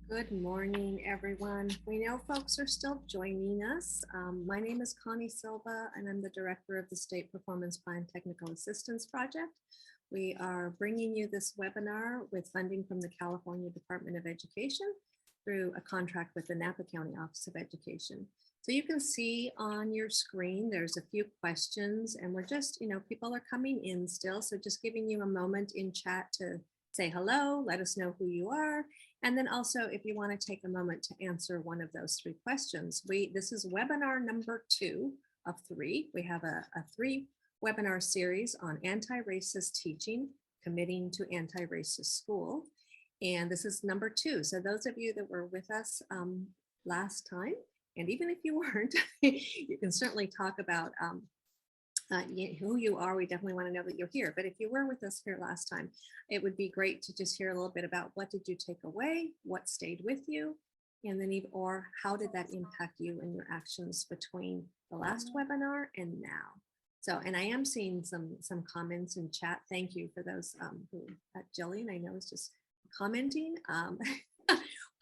Good morning, everyone. We know folks are still joining us. My name is Connie Silva, and I'm the director of the State Performance Plan Technical Assistance Project. We are bringing you this webinar with funding from the California Department of Education through a contract with the Napa County Office of Education. So you can see on your screen, there's a few questions, and we're just, people are coming in still. So just giving you a moment in chat to say hello, let us know who you are. And then also, if you want to take a moment to answer one of those three questions, this is webinar number 2 of 3. We have a 3 webinar series on anti-racist teaching, committing to anti-racist school. And this is number 2. So those of you that were with us last time, and even if you weren't, you can certainly talk about who you are. We definitely want to know that you're here. But if you were with us here last time, it would be great to just hear a little bit about what did you take away, what stayed with you, and then or how did that impact you and your actions between the last webinar and now. So, and I am seeing some comments in chat. Thank you for those who, Jillian, I know is just commenting.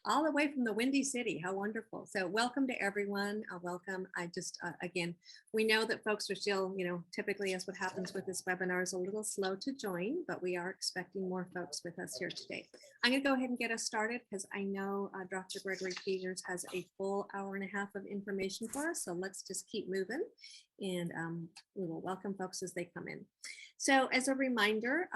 All the way from the Windy City. How wonderful. So welcome to everyone. Welcome. I just, again, we know that folks are still, typically as what happens with this webinar is a little slow to join, but we are expecting more folks with us here today. I'm going to go ahead and get us started because I know Dr. Gregory Peters has a full hour and a half of information for us. So let's just keep moving and we will welcome folks as they come in. So as a reminder,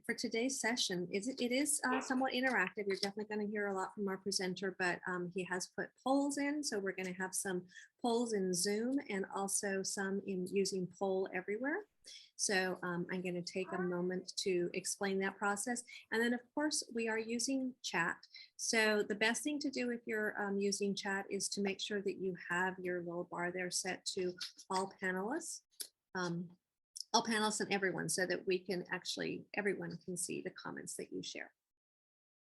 for today's session, it is somewhat interactive. You're definitely going to hear a lot from our presenter, but he has put polls in. So we're going to have some polls in Zoom and also some in using Poll Everywhere. So I'm going to take a moment to explain that process. And then of course we are using chat. So the best thing to do if you're using chat is to make sure that you have your little bar there set to all panelists. All panelists and everyone, so that we can everyone can see the comments that you share.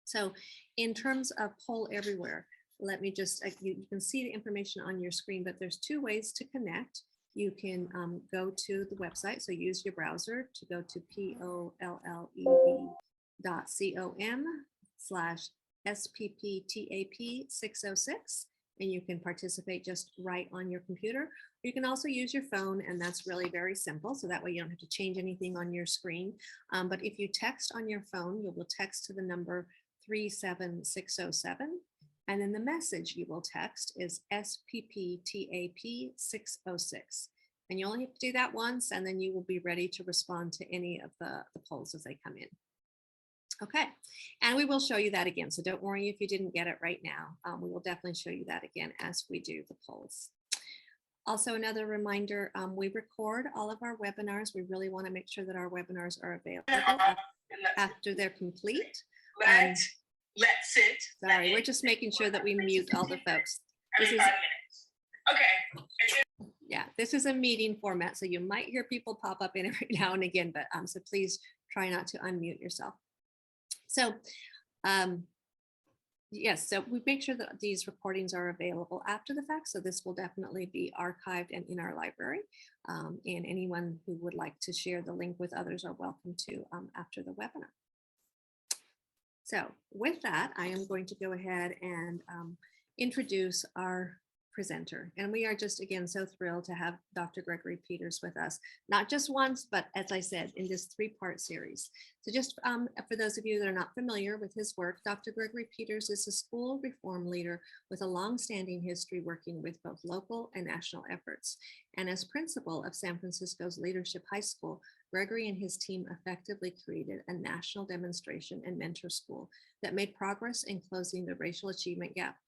So in terms of Poll Everywhere, let me just, you can see the information on your screen, but there's 2 ways to connect. You can go to the website, so use your browser to go to polleb.com/SPP-TAP 606. And you can participate just right on your computer. You can also use your phone, and that's really very simple. So that way you don't have to change anything on your screen. But if you text on your phone, you will text to the number 37607. And then the message you will text is SPP-TAP 606. And you only have to do that once, and then you will be ready to respond to any of the polls as they come in. Okay, and we will show you that again. So don't worry if you didn't get it right now. We will definitely show you that again as we do the polls. Also, another reminder, we record all of our webinars. We really want to make sure that our webinars are available after they're complete. Let's sit. Sorry, we're just making sure that we mute all the folks. This is, okay. Yeah, this is a meeting format, so you might hear people pop up in every now and again, but so please try not to unmute yourself. So yes, so we make sure that these recordings are available after the fact. So this will definitely be archived and in our library. And anyone who would like to share the link with others are welcome to after the webinar. So with that, I am going to go ahead and introduce our presenter. And we are just, again, so thrilled to have Dr. Gregory Peters with us, not just once, but as I said, in this 3-part series. So just for those of you that are not familiar with his work, Dr. Gregory Peters is a school reform leader with a long-standing history working with both local and national efforts. And as principal of San Francisco's Leadership High School, Gregory and his team effectively created a national demonstration and mentor school that made progress in closing the racial achievement gap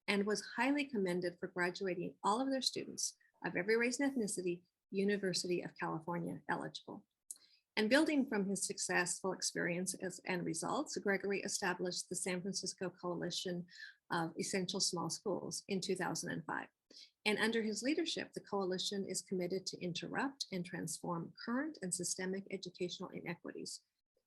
and was highly commended for graduating all of their students of every race and ethnicity, University of California eligible. And building from his successful experiences and results, Gregory established the San Francisco Coalition of Essential Small Schools in 2005. And under his leadership, the coalition is committed to interrupt and transform current and systemic educational inequities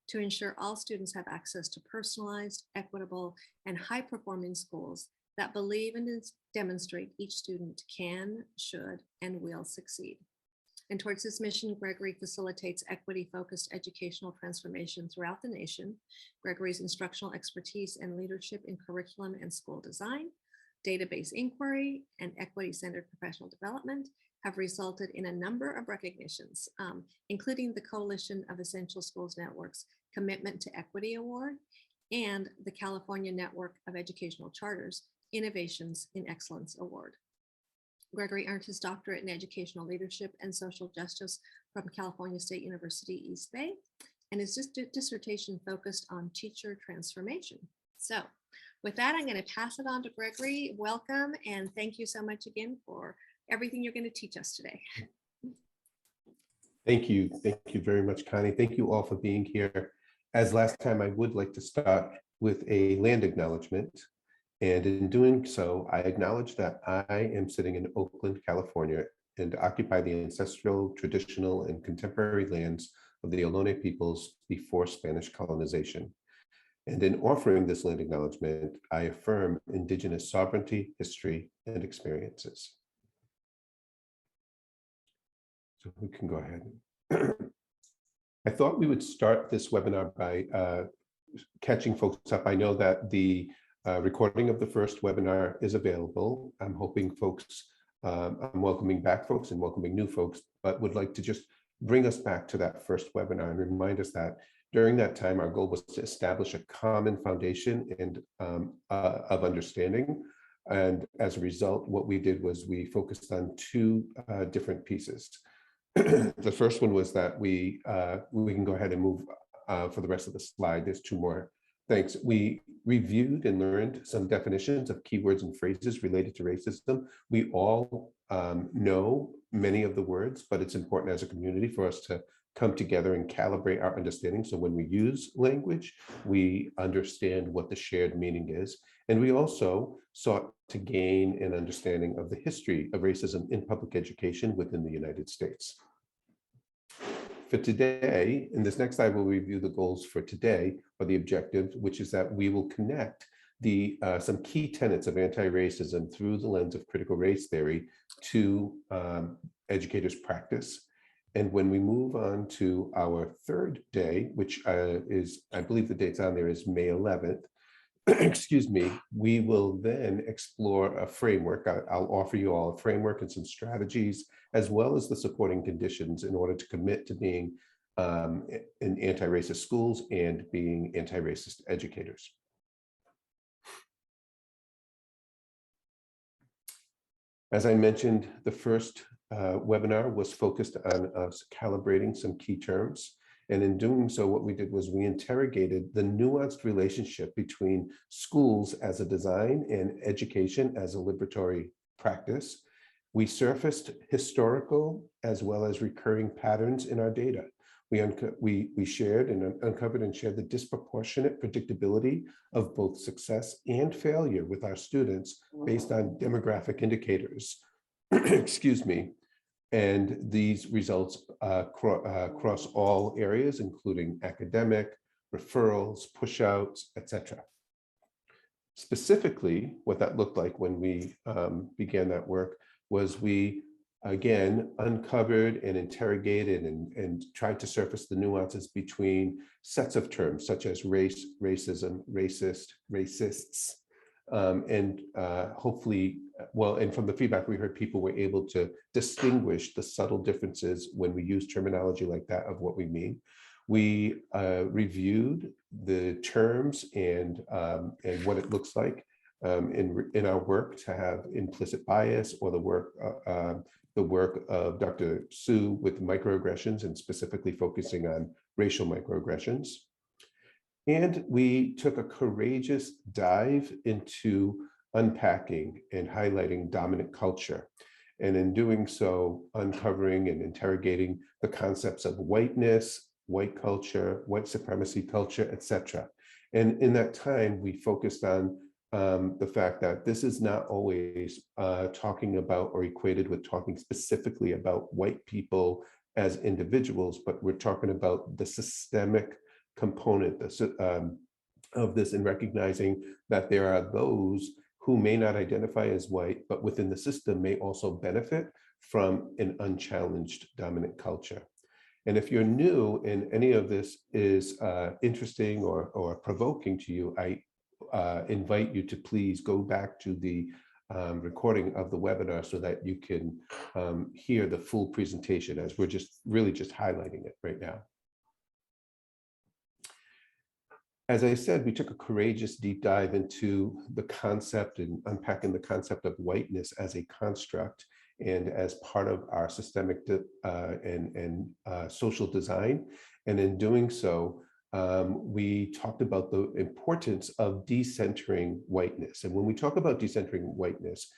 to ensure all students have access to personalized, equitable, and high-performing schools that believe and demonstrate each student can, should, and will succeed. And towards this mission, Gregory facilitates equity-focused educational transformation throughout the nation. Gregory's instructional expertise and leadership in curriculum and school design, database inquiry, and equity-centered professional development have resulted in a number of recognitions, including the Coalition of Essential Schools Network's Commitment to Equity Award and the California Network of Educational Charters Innovations in Excellence Award. Gregory earned his doctorate in educational leadership and social justice from California State University, East Bay, and his dissertation focused on teacher transformation. So with that, I'm going to pass it on to Gregory. Welcome, and thank you so much again for everything you're going to teach us today. Thank you. Thank you very much, Connie. Thank you all for being here. As last time, I would like to start with a land acknowledgement. And in doing so, I acknowledge that I am sitting in Oakland, California, and occupy the ancestral, traditional, and contemporary lands of the Ohlone peoples before Spanish colonization. And in offering this land acknowledgement, I affirm Indigenous sovereignty, history, and experiences. So we can go ahead. I thought we would start this webinar by catching folks up. I know that the recording of the first webinar is available. I'm hoping folks, I'm welcoming back folks and welcoming new folks, but would like to just bring us back to that first webinar and remind us that during that time, our goal was to establish a common foundation and of understanding. And as a result, what we did was we focused on two different pieces. The first one was that we can go ahead and move for the rest of the slide. There's two more. Thanks. We reviewed and learned some definitions of keywords and phrases related to racism. We all know many of the words, but it's important as a community for us to come together and calibrate our understanding. So when we use language, we understand what the shared meaning is. And we also sought to gain an understanding of the history of racism in public education within the United States. For today, in this next slide, we'll review the goals for today, or the objectives, which is that we will connect the some key tenets of anti-racism through the lens of critical race theory to educators' practice. And when we move on to our third day, which is, I believe the date's on there is May 11th, excuse me, we will then explore a framework. I'll offer you all a framework and some strategies, as well as the supporting conditions in order to commit to being in anti-racist schools and being anti-racist educators. As I mentioned, the first webinar was focused on us calibrating some key terms. And in doing so, what we did was we interrogated the nuanced relationship between schools as a design and education as a liberatory practice. We surfaced historical as well as recurring patterns in our data. We shared and uncovered and shared the disproportionate predictability of both success and failure with our students based on demographic indicators. Excuse me. And these results cross all areas, including academic, referrals, push-outs, etc. Specifically, what that looked like when we began that work was we, again, uncovered and interrogated and tried to surface the nuances between sets of terms such as race, racism, racist, racists, and hopefully, well, and from the feedback we heard, people were able to distinguish the subtle differences when we use terminology like that of what we mean. We reviewed the terms and what it looks like in our work to have implicit bias, or the work of Dr. Su with microaggressions and specifically focusing on racial microaggressions. And we took a courageous dive into unpacking and highlighting dominant culture. And in doing so, uncovering and interrogating the concepts of whiteness, white culture, white supremacy culture, etc. And in that time, we focused on the fact that this is not always talking about or equated with talking specifically about white people as individuals, but we're talking about the systemic component of this, and recognizing that there are those who may not identify as white, but within the system may also benefit from an unchallenged dominant culture. And if you're new and any of this is interesting or provoking to you, I invite you to please go back to the recording of the webinar so that you can hear the full presentation, as we're just really just highlighting it right now. As I said, we took a courageous deep dive into the concept and unpacking the concept of whiteness as a construct and as part of our systemic and social design. And in doing so, we talked about the importance of decentering whiteness. And when we talk about decentering whiteness,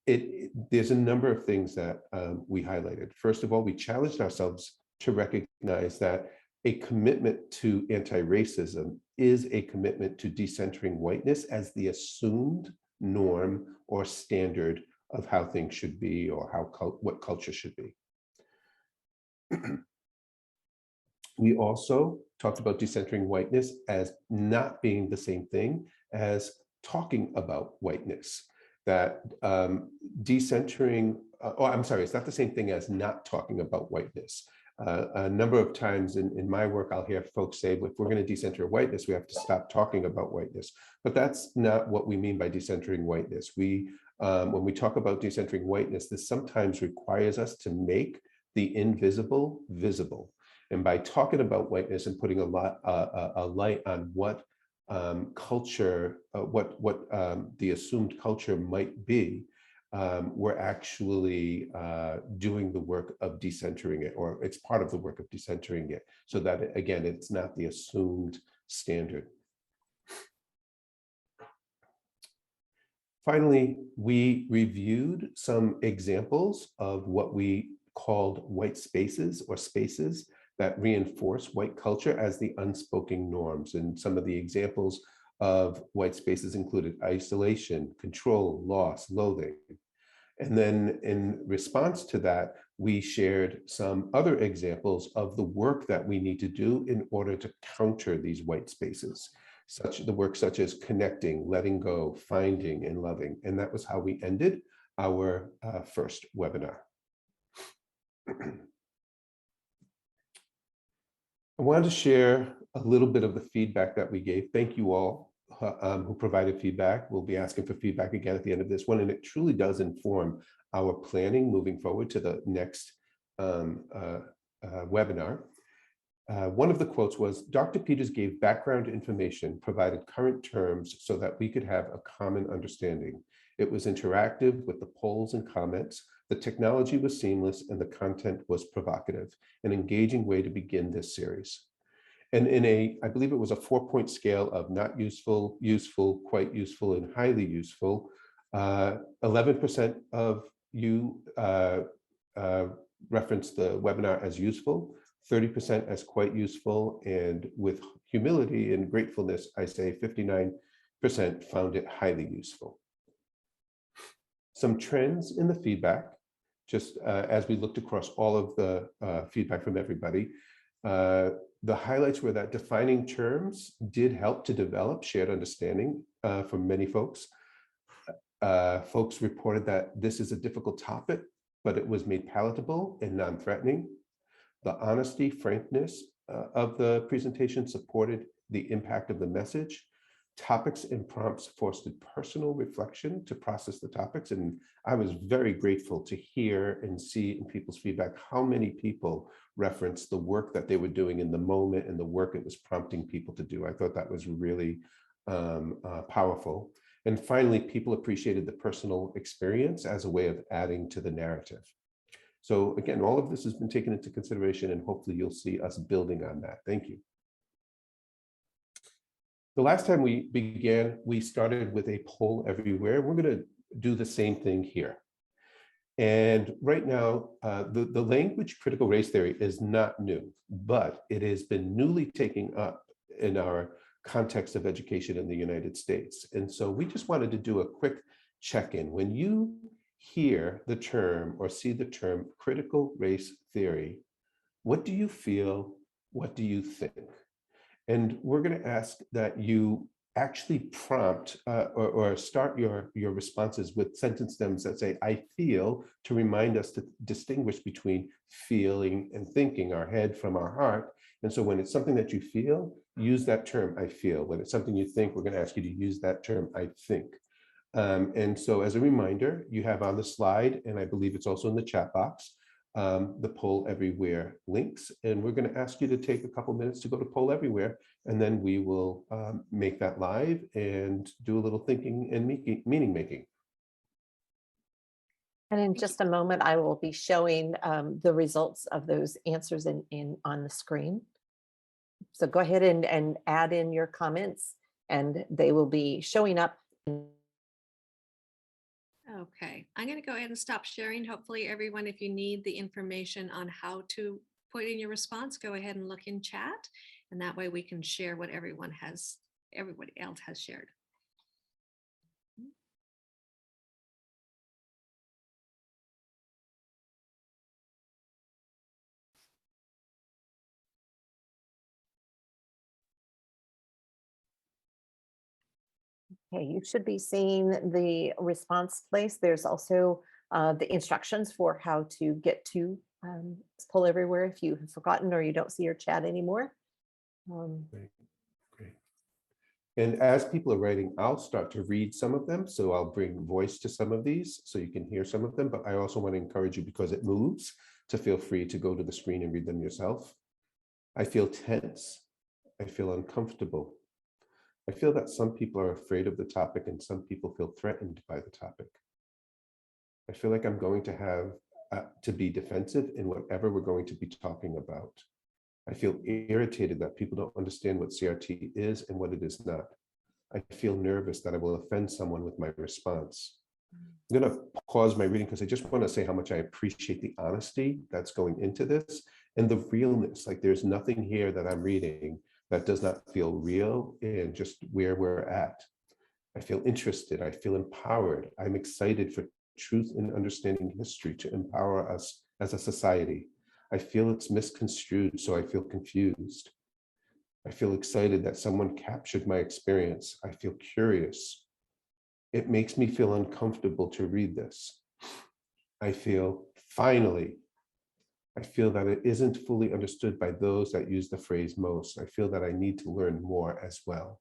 there's a number of things that we highlighted. First of all, we challenged ourselves to recognize that a commitment to anti-racism is a commitment to decentering whiteness as the assumed norm or standard of how things should be or what culture should be. We also talked about decentering whiteness as not being the same thing as talking about whiteness. That decentering, it's not the same thing as not talking about whiteness. A number of times in my work, I'll hear folks say, if we're going to decenter whiteness, we have to stop talking about whiteness. But that's not what we mean by decentering whiteness. When we talk about decentering whiteness, this sometimes requires us to make the invisible visible. And by talking about whiteness and putting a light on what culture, what the assumed culture might be, we're actually doing the work of decentering it, or it's part of the work of decentering it, so that, again, it's not the assumed standard. Finally, we reviewed some examples of what we called white spaces or spaces that reinforce white culture as the unspoken norms. And some of the examples of white spaces included isolation, control, loss, loathing. And then in response to that, we shared some other examples of the work that we need to do in order to counter these white spaces, such as connecting, letting go, finding, and loving. And that was how we ended our first webinar. I wanted to share a little bit of the feedback that we gave. Thank you all who provided feedback. We'll be asking for feedback again at the end of this one, and it truly does inform our planning moving forward to the next webinar. One of the quotes was, Dr. Peters gave background information, provided current terms so that we could have a common understanding. It was interactive with the polls and comments. The technology was seamless and the content was provocative, an engaging way to begin this series. And I believe it was a 4-point scale of not useful, useful, quite useful, and highly useful. 11% of you referenced the webinar as useful, 30% as quite useful, and with humility and gratefulness, I say 59% found it highly useful. Some trends in the feedback, just as we looked across all of the feedback from everybody, the highlights were that defining terms did help to develop shared understanding for many folks. Folks reported that this is a difficult topic, but it was made palatable and non-threatening. The honesty, frankness of the presentation supported the impact of the message. Topics and prompts fostered personal reflection to process the topics. And I was very grateful to hear and see in people's feedback how many people referenced the work that they were doing in the moment and the work it was prompting people to do. I thought that was really powerful. And finally, people appreciated the personal experience as a way of adding to the narrative. So again, all of this has been taken into consideration, and hopefully you'll see us building on that. Thank you. The last time we began, we started with a poll everywhere. We're going to do the same thing here. And right now, the language critical race theory is not new, but it has been newly taken up in our context of education in the United States. And so we just wanted to do a quick check-in. When you hear the term or see the term critical race theory, what do you feel? What do you think? And we're going to ask that you actually prompt or start your responses with sentence stems that say, I feel, to remind us to distinguish between feeling and thinking, our head from our heart. And so when it's something that you feel, use that term, I feel. When it's something you think, we're going to ask you to use that term, I think. And so as a reminder, you have on the slide, and I believe it's also in the chat box, the Poll Everywhere links. And we're going to ask you to take a couple minutes to go to Poll Everywhere, and then we will make that live and do a little thinking and meaning making. And in just a moment, I will be showing the results of those answers on the screen. So go ahead and add in your comments, and they will be showing up. Okay, I'm going to go ahead and stop sharing. Hopefully everyone, if you need the information on how to put in your response, go ahead and look in chat, and that way we can share what everybody else has shared. Okay, you should be seeing the response place. There's also the instructions for how to get to Poll Everywhere if you have forgotten or you don't see your chat anymore. Great. And as people are writing, I'll start to read some of them. So I'll bring voice to some of these so you can hear some of them. But I also want to encourage you, because it moves, to feel free to go to the screen and read them yourself. I feel tense. I feel uncomfortable. I feel that some people are afraid of the topic and some people feel threatened by the topic. I feel like I'm going to have to be defensive in whatever we're going to be talking about. I feel irritated that people don't understand what CRT is and what it is not. I feel nervous that I will offend someone with my response. I'm going to pause my reading because I just want to say how much I appreciate the honesty that's going into this and the realness. Like, there's nothing here that I'm reading that does not feel real and just where we're at. I feel interested. I feel empowered. I'm excited for truth and understanding history to empower us as a society. I feel it's misconstrued, so I feel confused. I feel excited that someone captured my experience. I feel curious. It makes me feel uncomfortable to read this. I feel, finally, I feel that it isn't fully understood by those that use the phrase most. I feel that I need to learn more as well.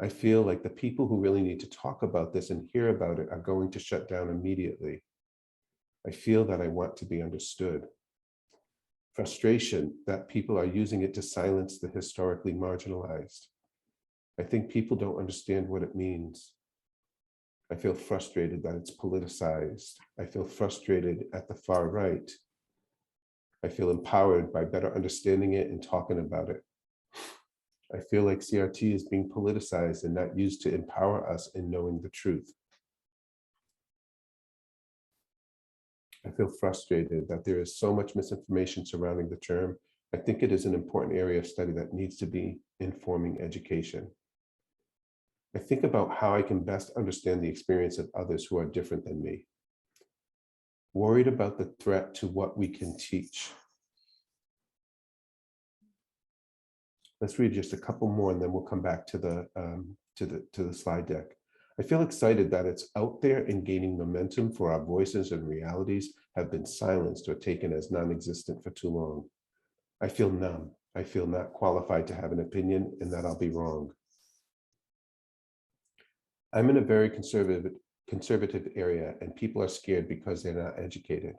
I feel like the people who really need to talk about this and hear about it are going to shut down immediately. I feel that I want to be understood. Frustration that people are using it to silence the historically marginalized. I think people don't understand what it means. I feel frustrated that it's politicized. I feel frustrated at the far right. I feel empowered by better understanding it and talking about it. I feel like CRT is being politicized and not used to empower us in knowing the truth. I feel frustrated that there is so much misinformation surrounding the term. I think it is an important area of study that needs to be informing education. I think about how I can best understand the experience of others who are different than me. Worried about the threat to what we can teach. Let's read just a couple more and then we'll come back to the slide deck. I feel excited that it's out there and gaining momentum, for our voices and realities have been silenced or taken as non-existent for too long. I feel numb. I feel not qualified to have an opinion and that I'll be wrong. I'm in a very conservative area and people are scared because they're not educated.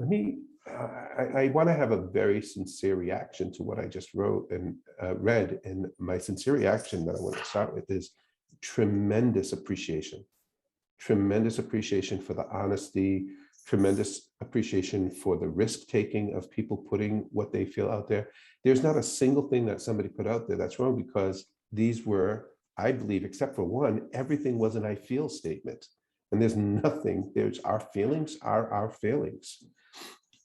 I want to have a very sincere reaction to what I just wrote and read. And my sincere reaction that I want to start with is tremendous appreciation. Tremendous appreciation for the honesty, tremendous appreciation for the risk-taking of people putting what they feel out there. There's not a single thing that somebody put out there that's wrong, because these were, I believe, except for one, everything was an I feel statement. And there's nothing, there's our feelings are our failings.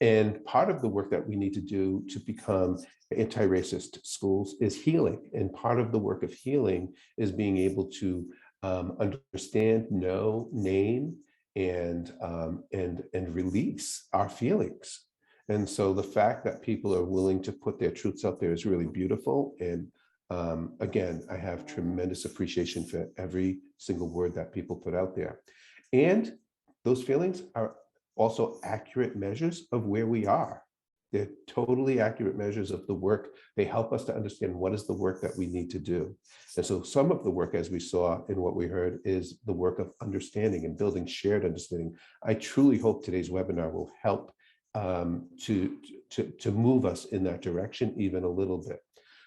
And part of the work that we need to do to become anti-racist schools is healing. And part of the work of healing is being able to understand, know, name, and release our feelings. And so the fact that people are willing to put their truths out there is really beautiful. And again, I have tremendous appreciation for every single word that people put out there. And those feelings are also accurate measures of where we are. They're totally accurate measures of the work. They help us to understand what is the work that we need to do. And so some of the work, as we saw in what we heard, is the work of understanding and building shared understanding. I truly hope today's webinar will help to move us in that direction even a little bit.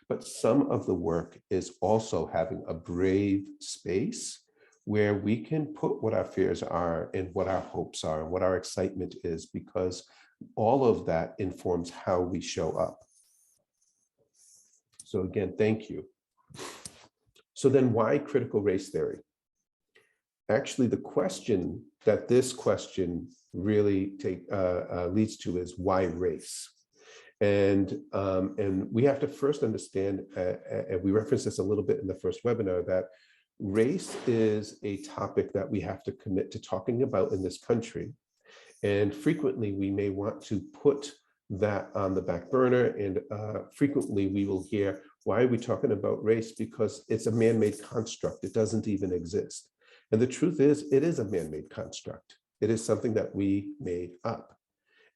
But some of the work is also having a brave space where we can put what our fears are and what our hopes are and what our excitement is, because all of that informs how we show up. So again, thank you. So then why critical race theory? Actually, the question that this question really leads to is why race? And we have to first understand, and we referenced this a little bit in the first webinar, that race is a topic that we have to commit to talking about in this country. And frequently we may want to put that on the back burner. And frequently we will hear, why are we talking about race? Because it's a man-made construct. It doesn't even exist. And the truth is, it is a man-made construct. It is something that we made up.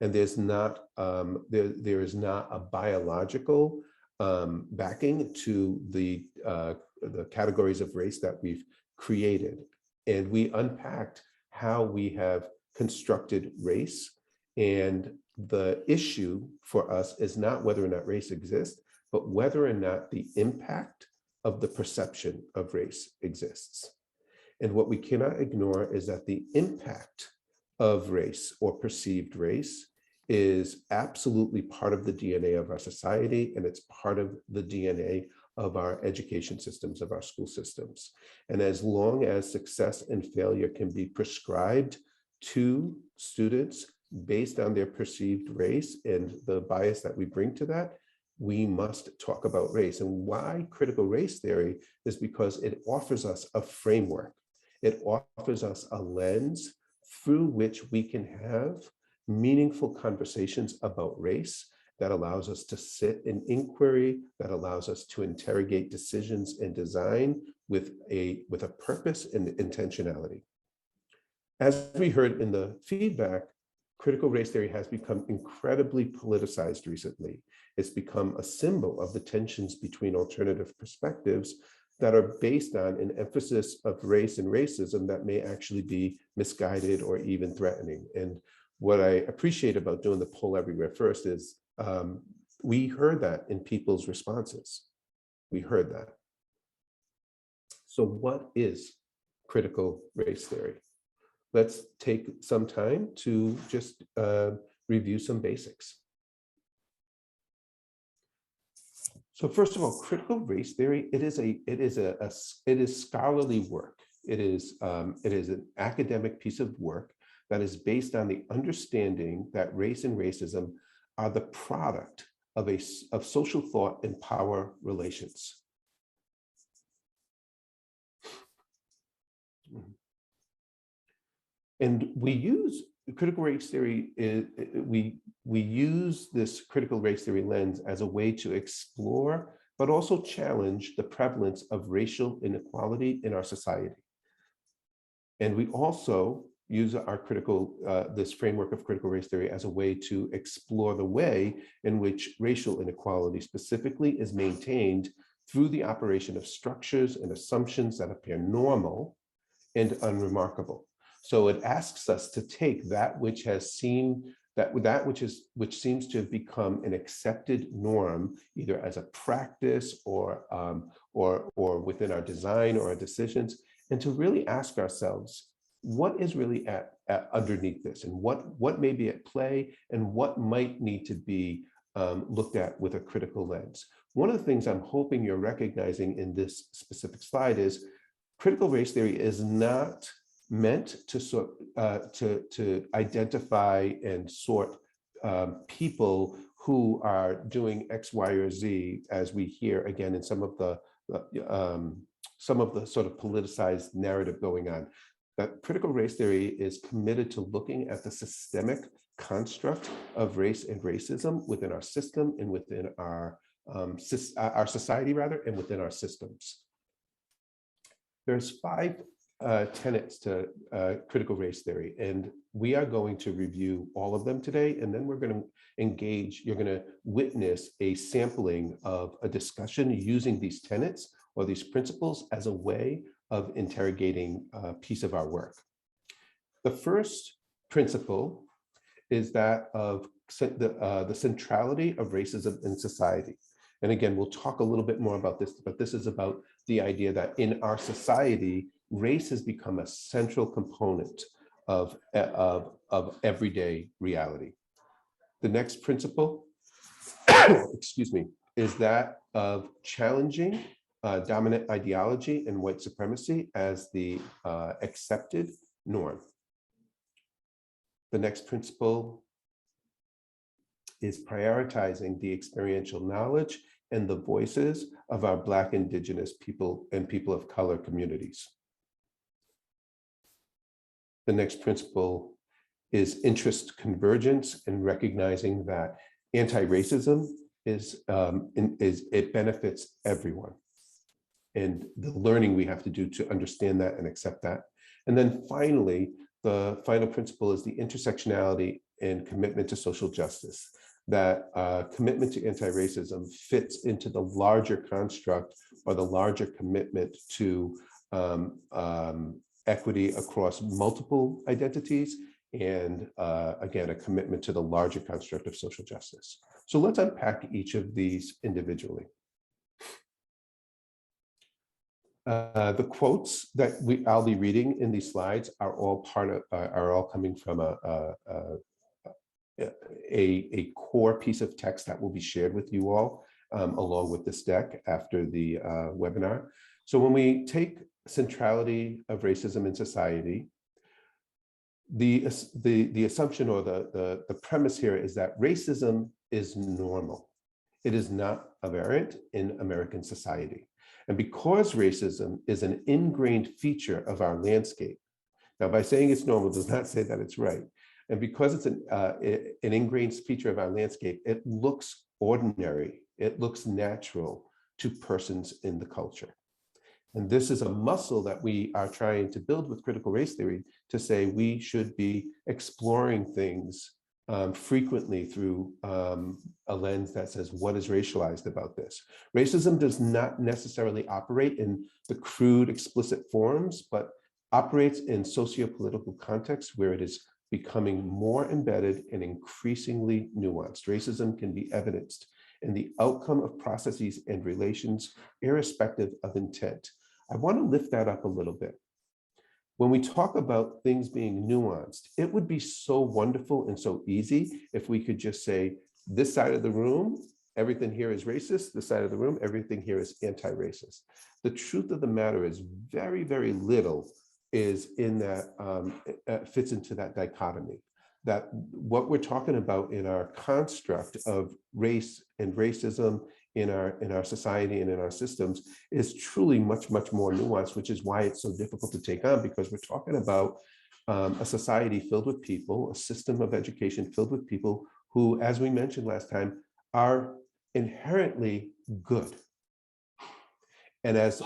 And there's not, there is not a biological backing to the categories of race that we've created. And we unpacked how we have constructed race. And the issue for us is not whether or not race exists, but whether or not the impact of the perception of race exists. And what we cannot ignore is that the impact of race or perceived race is absolutely part of the DNA of our society, and it's part of the DNA of our education systems, of our school systems. And as long as success and failure can be prescribed to students based on their perceived race and the bias that we bring to that, we must talk about race. And why critical race theory is because it offers us a framework. It offers us a lens through which we can have meaningful conversations about race that allows us to sit in inquiry, that allows us to interrogate decisions and design with a purpose and intentionality. As we heard in the feedback, critical race theory has become incredibly politicized recently. It's become a symbol of the tensions between alternative perspectives that are based on an emphasis of race and racism that may actually be misguided or even threatening. And what I appreciate about doing the poll everywhere first is we heard that in people's responses. We heard that. So what is critical race theory? Let's take some time to just review some basics. So first of all, critical race theory, it is scholarly work. It is an academic piece of work that is based on the understanding that race and racism are the product of social thought and power relations. And we use critical race theory, we use this critical race theory lens as a way to explore, but also challenge the prevalence of racial inequality in our society. And we also use our this framework of critical race theory as a way to explore the way in which racial inequality specifically is maintained through the operation of structures and assumptions that appear normal and unremarkable. So it asks us to take that which has seen which seems to have become an accepted norm, either as a practice or within our design or our decisions, and to really ask ourselves, what is really at underneath this, and what may be at play, and what might need to be looked at with a critical lens. One of the things I'm hoping you're recognizing in this specific slide is critical race theory is not meant to identify and sort people who are doing X, Y, or Z, as we hear again in some of the sort of politicized narrative going on. That critical race theory is committed to looking at the systemic construct of race and racism within our system and within our society rather, and within our systems. There's 5 tenets to critical race theory, and we are going to review all of them today, and then we're going to engage, you're going to witness a sampling of a discussion using these tenets or these principles as a way of interrogating a piece of our work. The first principle is that of the centrality of racism in society. And again, we'll talk a little bit more about this, but this is about the idea that in our society, race has become a central component of everyday reality. The next principle, excuse me, is that of challenging dominant ideology and white supremacy as the accepted norm. The next principle is prioritizing the experiential knowledge and the voices of our Black, Indigenous people and people of color communities. The next principle is interest convergence and recognizing that anti-racism it benefits everyone. And the learning we have to do to understand that and accept that. And then finally, the final principle is the intersectionality and commitment to social justice. That commitment to anti-racism fits into the larger construct or the larger commitment to equity across multiple identities, and again, a commitment to the larger construct of social justice. So let's unpack each of these individually. The quotes that I'll be reading in these slides are all coming from a core piece of text that will be shared with you all along with this deck after the webinar. So when we take centrality of racism in society, the assumption or the premise here is that racism is normal. It is not a variant in American society. And because racism is an ingrained feature of our landscape, now by saying it's normal does not say that it's right. And because it's an ingrained feature of our landscape, it looks ordinary, it looks natural to persons in the culture. And this is a muscle that we are trying to build with critical race theory to say we should be exploring things frequently through a lens that says, what is racialized about this? Racism does not necessarily operate in the crude, explicit forms, but operates in socio-political contexts where it is becoming more embedded and increasingly nuanced. Racism can be evidenced in the outcome of processes and relations, irrespective of intent. I want to lift that up a little bit. When we talk about things being nuanced, it would be so wonderful and so easy if we could just say, this side of the room, everything here is racist, this side of the room, everything here is anti-racist. The truth of the matter is very, very little is in that, fits into that dichotomy. That what we're talking about in our construct of race and racism in our society and in our systems is truly much, much more nuanced, which is why it's so difficult to take on, because we're talking about a society filled with people, a system of education filled with people who, as we mentioned last time, are inherently good. And as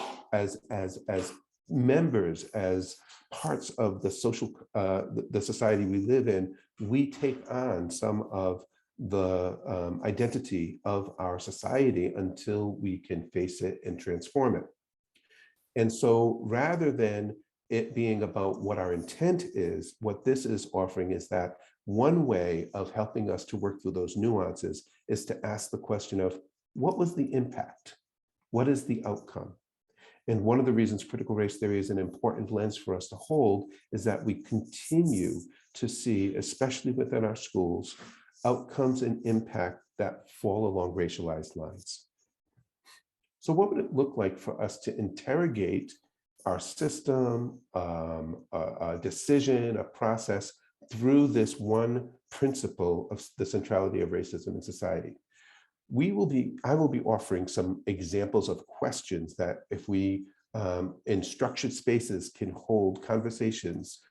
members, as parts of the social, the society we live in, we take on some of the identity of our society until we can face it and transform it. And so rather than it being about what our intent is, what this is offering is that one way of helping us to work through those nuances is to ask the question of, what was the impact? What is the outcome? And one of the reasons critical race theory is an important lens for us to hold is that we continue to see, especially within our schools, outcomes and impact that fall along racialized lines. So what would it look like for us to interrogate our system, a decision, a process through this one principle of the centrality of racism in society? I will be offering some examples of questions that if we in structured spaces can hold conversations,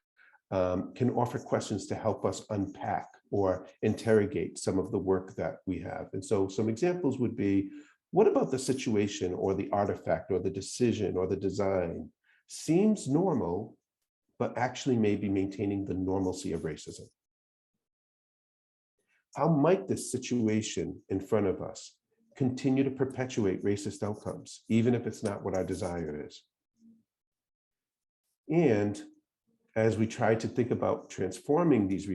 can offer questions to help us unpack or interrogate some of the work that we have. And so some examples would be, what about the situation or the artifact or the decision or the design seems normal, but actually may be maintaining the normalcy of racism? How might this situation in front of us continue to perpetuate racist outcomes, even if it's not what our desire is? And as we try to think about transforming these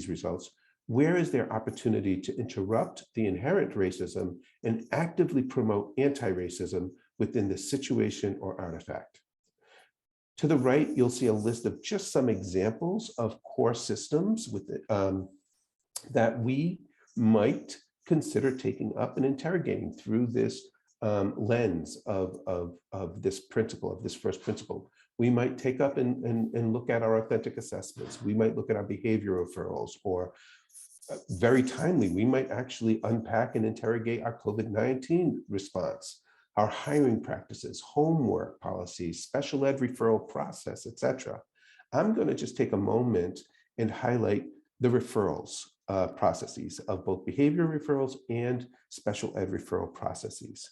results, where is there opportunity to interrupt the inherent racism and actively promote anti-racism within the situation or artifact? To the right, you'll see a list of just some examples of core systems with that we might consider taking up and interrogating through this lens of this principle, of this first principle. We might take up and look at our authentic assessments. We might look at our behavior referrals, or very timely, we might actually unpack and interrogate our COVID-19 response, our hiring practices, homework policies, special ed referral process, etc. I'm going to just take a moment and highlight the referrals processes of both behavior referrals and special ed referral processes.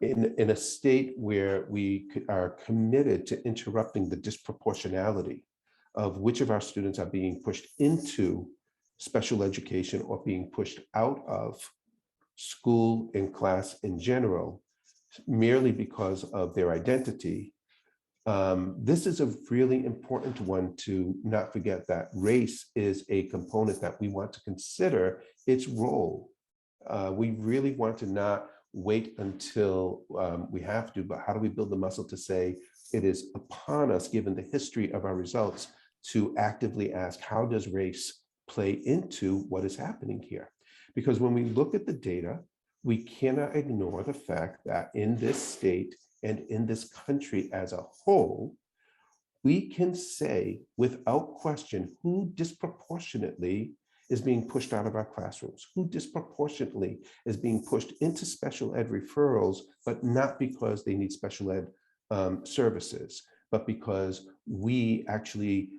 In a state where we are committed to interrupting the disproportionality of which of our students are being pushed into special education or being pushed out of school and class in general, merely because of their identity, this is a really important one to not forget, that race is a component that we want to consider its role. We really want to not wait until we have to, but how do we build the muscle to say it is upon us, given the history of our results, to actively ask, how does race play into what is happening here? Because when we look at the data, we cannot ignore the fact that in this state and in this country as a whole, we can say without question who disproportionately is being pushed out of our classrooms, who disproportionately is being pushed into special ed referrals, but not because they need special ed services, but because we actually,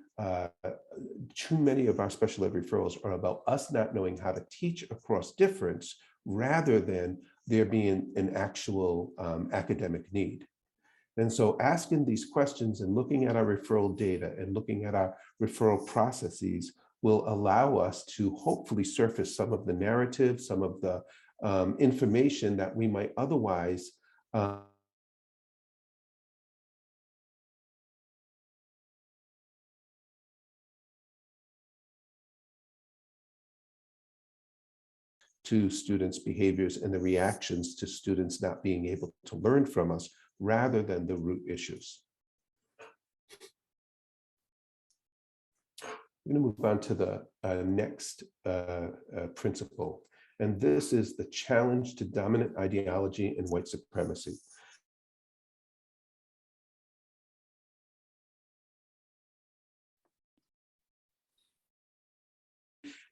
too many of our special ed referrals are about us not knowing how to teach across difference, rather than there being an actual academic need. And so asking these questions and looking at our referral data and looking at our referral processes will allow us to hopefully surface some of the narrative, some of the information that we might otherwise to students' behaviors and the reactions to students not being able to learn from us, rather than the root issues. I'm going to move on to the next principle, and this is the challenge to dominant ideology and white supremacy.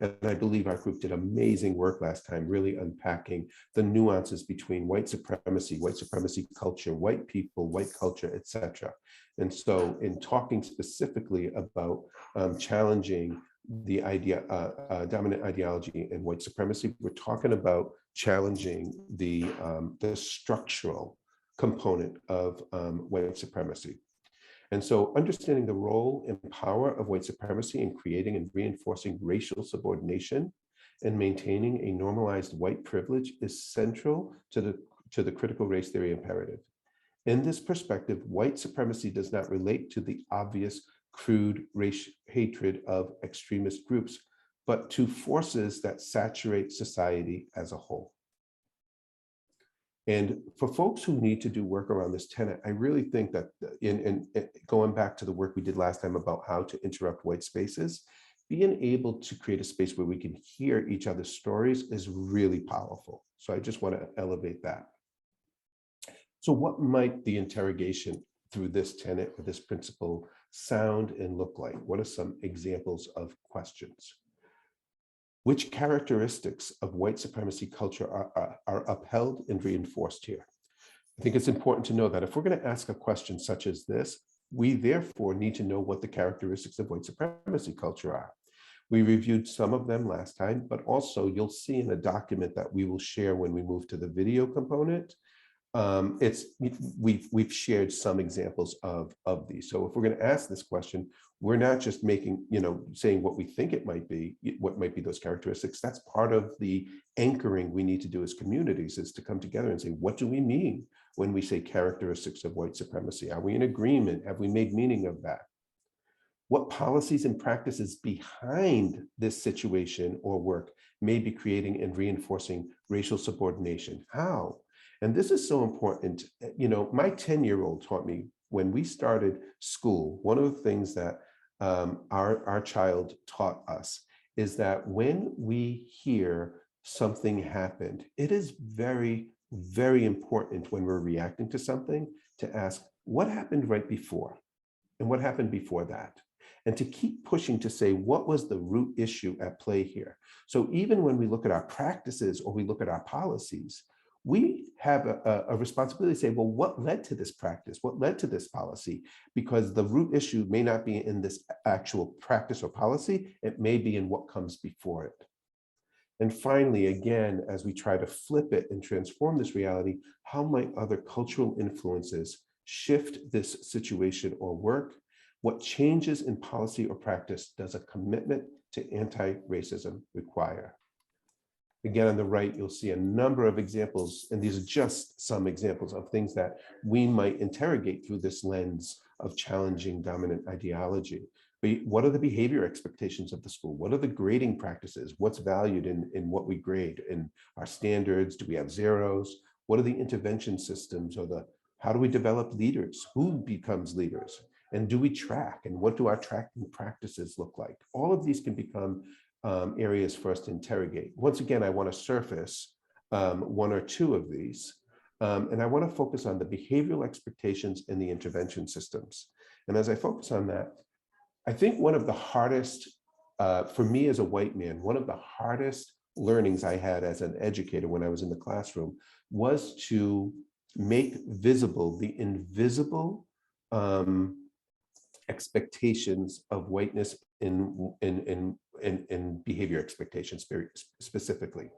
And I believe our group did amazing work last time, really unpacking the nuances between white supremacy culture, white people, white culture, etc. And so in talking specifically about challenging the dominant ideology and white supremacy, we're talking about challenging the structural component of white supremacy. And so understanding the role and power of white supremacy in creating and reinforcing racial subordination and maintaining a normalized white privilege is central to the critical race theory imperative. In this perspective, white supremacy does not relate to the obvious, crude race hatred of extremist groups, but to forces that saturate society as a whole. And for folks who need to do work around this tenet, I really think that in going back to the work we did last time about how to interrupt white spaces, being able to create a space where we can hear each other's stories is really powerful. So I just want to elevate that. So what might the interrogation through this tenet or this principle sound and look like? What are some examples of questions? Which characteristics of white supremacy culture are upheld and reinforced here? I think it's important to know that if we're going to ask a question such as this, we therefore need to know what the characteristics of white supremacy culture are. We reviewed some of them last time, but also you'll see in a document that we will share when we move to the video component. We've shared some examples of these. So if we're going to ask this question, we're not just making, saying what we think it might be, what might be those characteristics. That's part of the anchoring we need to do as communities, is to come together and say, what do we mean when we say characteristics of white supremacy? Are we in agreement? Have we made meaning of that? What policies and practices behind this situation or work may be creating and reinforcing racial subordination? How? And this is so important. My 10-year-old taught me when we started school, one of the things that our child taught us is that when we hear something happened, it is very, very important when we're reacting to something to ask, what happened right before? And what happened before that? And to keep pushing to say, what was the root issue at play here? So even when we look at our practices or we look at our policies, we have a responsibility to say, well, what led to this practice? What led to this policy? Because the root issue may not be in this actual practice or policy, it may be in what comes before it. And finally, again, as we try to flip it and transform this reality, how might other cultural influences shift this situation or work? What changes in policy or practice does a commitment to anti-racism require? Again, on the right, you'll see a number of examples, and these are just some examples of things that we might interrogate through this lens of challenging dominant ideology. But what are the behavior expectations of the school? What are the grading practices? What's valued in what we grade? In our standards, do we have zeros? What are the intervention systems, or how do we develop leaders? Who becomes leaders? And do we track? And what do our tracking practices look like? All of these can become areas for us to interrogate. Once again, I want to surface one or two of these, and I want to focus on the behavioral expectations and the intervention systems. And as I focus on that, I think one of the hardest, for me as a white man, one of the hardest learnings I had as an educator when I was in the classroom was to make visible the invisible expectations of whiteness in behavior expectations very specifically.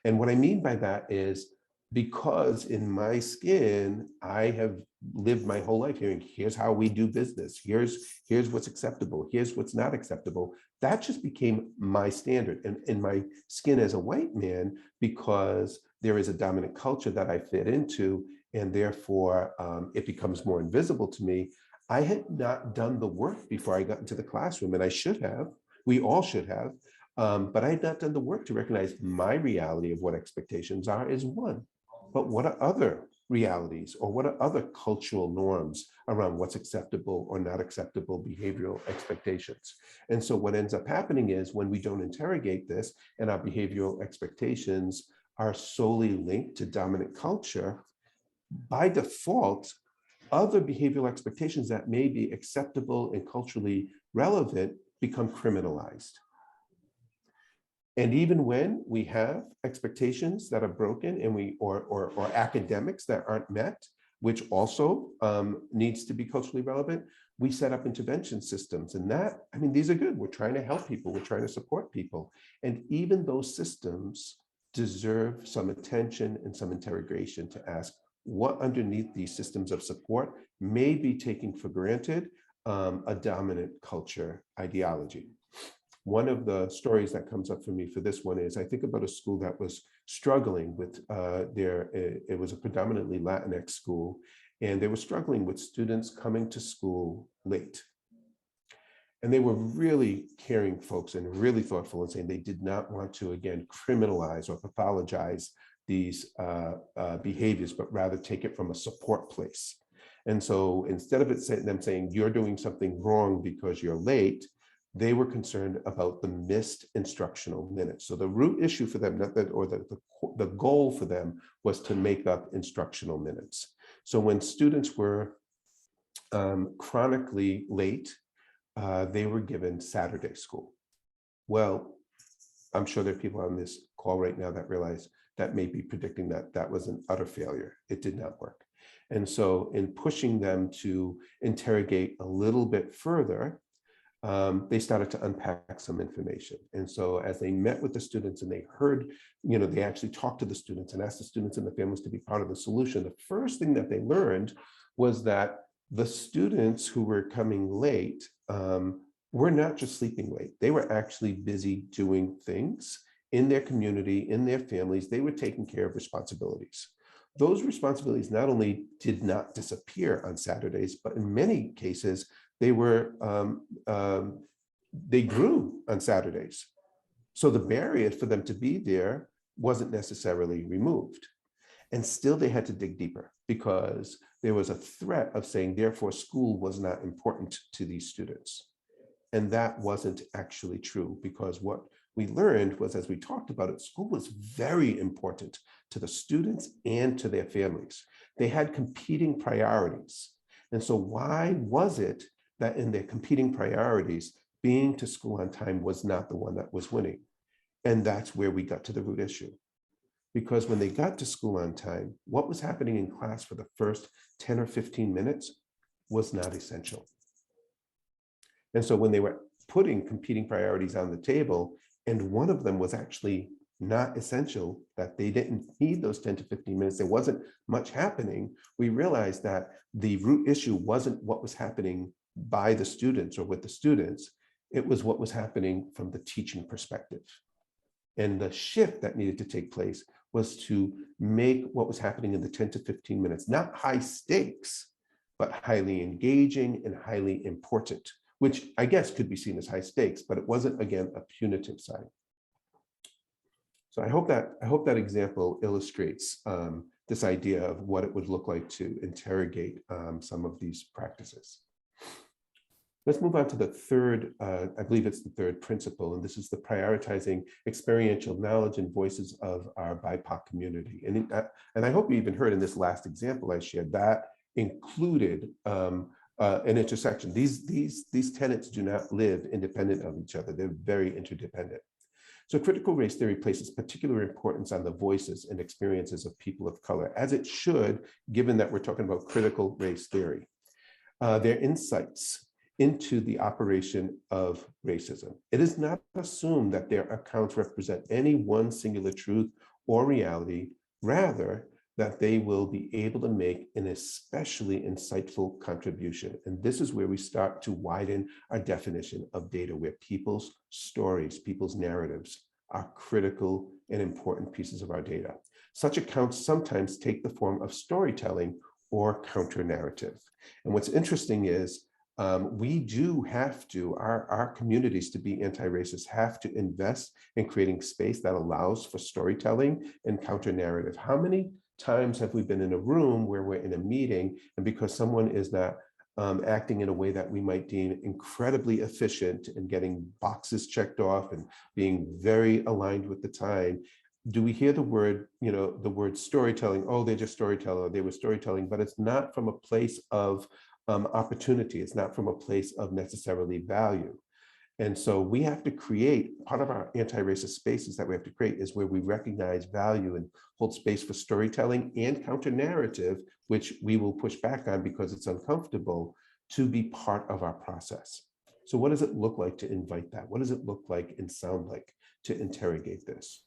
And what I mean by that is, because in my skin, I have lived my whole life hearing, here's how we do business, here's what's acceptable, here's what's not acceptable. That just became my standard. And in my skin as a white man, because there is a dominant culture that I fit into, and therefore it becomes more invisible to me. I had not done the work before I got into the classroom, and I should have. We all should have, but I had not done the work to recognize my reality of what expectations are is one. But what are other realities, or what are other cultural norms around what's acceptable or not acceptable behavioral expectations? And so what ends up happening is, when we don't interrogate this and our behavioral expectations are solely linked to dominant culture, by default, other behavioral expectations that may be acceptable and culturally relevant become criminalized. And even when we have expectations that are broken, and or academics that aren't met, which also needs to be culturally relevant, we set up intervention systems. And that, I mean, these are good. We're trying to help people. We're trying to support people. And even those systems deserve some attention and some interrogation to ask, what underneath these systems of support may be taking for granted a dominant culture ideology. One of the stories that comes up for me for this one is, I think about a school that was struggling with it was a predominantly Latinx school, and they were struggling with students coming to school late. And they were really caring folks and really thoughtful, and saying they did not want to, again, criminalize or pathologize these behaviors, but rather take it from a support place. And so instead of them saying you're doing something wrong because you're late, they were concerned about the missed instructional minutes. So the root issue for them, the goal for them, was to make up instructional minutes. So when students were chronically late, they were given Saturday school. Well, I'm sure there are people on this call right now that realize that may be predicting that that was an utter failure. It did not work. And so in pushing them to interrogate a little bit further, they started to unpack some information. And so as they met with the students and they heard, they actually talked to the students and asked the students and the families to be part of the solution. The first thing that they learned was that the students who were coming late were not just sleeping late. They were actually busy doing things in their community, in their families. They were taking care of responsibilities. Those responsibilities not only did not disappear on Saturdays, but in many cases, they grew on Saturdays. So the barrier for them to be there wasn't necessarily removed. And still they had to dig deeper because there was a threat of saying, therefore, school was not important to these students. And that wasn't actually true, because what we learned was, as we talked about it, school was very important to the students and to their families. They had competing priorities. And so why was it that in their competing priorities, being to school on time was not the one that was winning? And that's where we got to the root issue. Because when they got to school on time, what was happening in class for the first 10 or 15 minutes was not essential. And so when they were putting competing priorities on the table, and one of them was actually not essential, that they didn't need those 10 to 15 minutes, there wasn't much happening, we realized that the root issue wasn't what was happening by the students or with the students, it was what was happening from the teaching perspective. And the shift that needed to take place was to make what was happening in the 10 to 15 minutes, not high stakes, but highly engaging and highly important, which I guess could be seen as high stakes, but it wasn't, again, a punitive side. So I hope that example illustrates this idea of what it would look like to interrogate some of these practices. Let's move on to the third, I believe it's the third principle, and this is the prioritizing experiential knowledge and voices of our BIPOC community. And I hope you even heard in this last example I shared that included an intersection. These tenets do not live independent of each other. They're very interdependent. So critical race theory places particular importance on the voices and experiences of people of color, as it should, given that we're talking about critical race theory. Their insights into the operation of racism. It is not assumed that their accounts represent any one singular truth or reality, rather that they will be able to make an especially insightful contribution. And this is where we start to widen our definition of data, where people's stories, people's narratives are critical and important pieces of our data. Such accounts sometimes take the form of storytelling or counter-narrative. And what's interesting is we do have to, our communities to be anti-racist have to invest in creating space that allows for storytelling and counter-narrative. How many times have we been in a room where we're in a meeting, and because someone is not acting in a way that we might deem incredibly efficient and getting boxes checked off and being very aligned with the time, do we hear the word, the word storytelling? Oh, they're just storytelling, or they were storytelling, but it's not from a place of opportunity. It's not from a place of necessarily value. And so we have to create, part of our anti-racist spaces that we have to create is where we recognize value and hold space for storytelling and counter-narrative, which we will push back on because it's uncomfortable, to be part of our process. So what does it look like to invite that? What does it look like and sound like to interrogate this?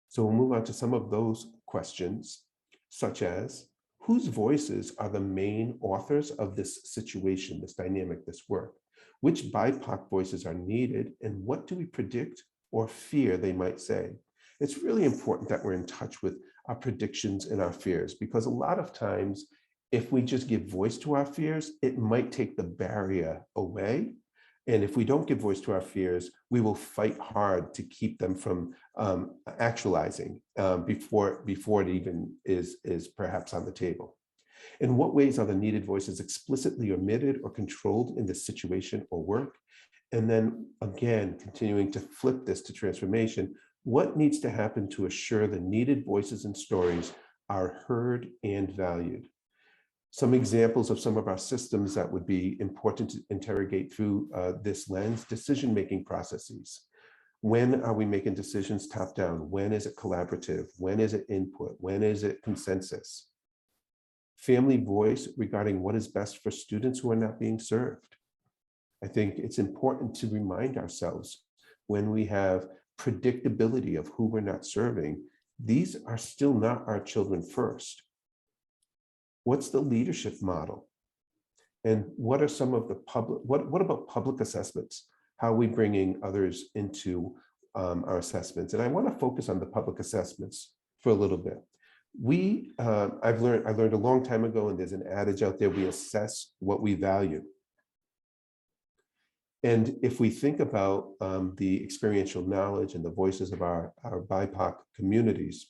So we'll move on to some of those questions, such as, whose voices are the main authors of this situation, this dynamic, this work? Which BIPOC voices are needed, and what do we predict or fear they might say? It's really important that we're in touch with our predictions and our fears, because a lot of times, if we just give voice to our fears, it might take the barrier away. And if we don't give voice to our fears, we will fight hard to keep them from actualizing before it even is perhaps on the table. In what ways are the needed voices explicitly omitted or controlled in this situation or work? And then again, continuing to flip this to transformation, what needs to happen to assure the needed voices and stories are heard and valued? Some examples of some of our systems that would be important to interrogate through this lens: decision-making processes. When are we making decisions top down? When is it collaborative? When is it input? When is it consensus? Family voice regarding what is best for students who are not being served. I think it's important to remind ourselves when we have predictability of who we're not serving, these are still not our children first. What's the leadership model? And what are some of the public, what about public assessments? How are we bringing others into our assessments? And I want to focus on the public assessments for a little bit. I learned a long time ago, and there's an adage out there, we assess what we value. And if we think about the experiential knowledge and the voices of our BIPOC communities,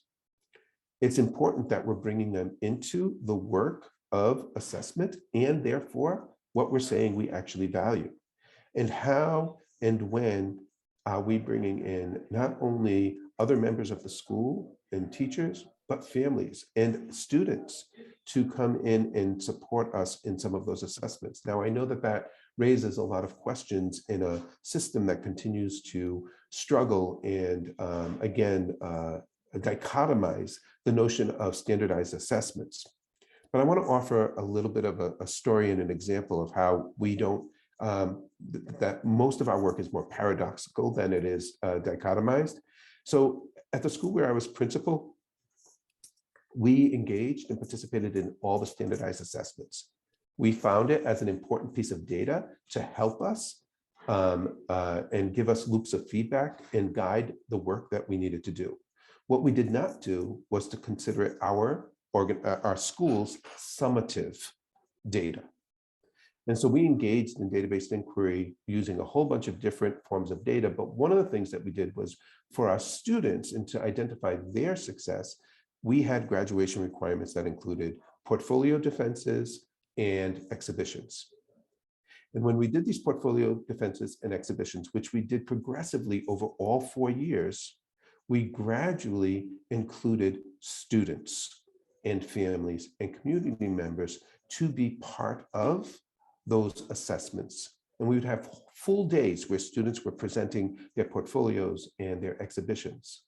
it's important that we're bringing them into the work of assessment and therefore what we're saying we actually value. And how and when are we bringing in not only other members of the school and teachers, but families and students to come in and support us in some of those assessments. Now, I know that that raises a lot of questions in a system that continues to struggle and dichotomize the notion of standardized assessments. But I want to offer a little bit of a story and an example of how we don't, that most of our work is more paradoxical than it is dichotomized. So at the school where I was principal, we engaged and participated in all the standardized assessments. We found it as an important piece of data to help us and give us loops of feedback and guide the work that we needed to do. What we did not do was to consider it our school's summative data. And so we engaged in database inquiry using a whole bunch of different forms of data. But one of the things that we did was for our students and to identify their success, we had graduation requirements that included portfolio defenses and exhibitions. And when we did these portfolio defenses and exhibitions, which we did progressively over all 4 years, we gradually included students and families and community members to be part of those assessments. And we would have full days where students were presenting their portfolios and their exhibitions.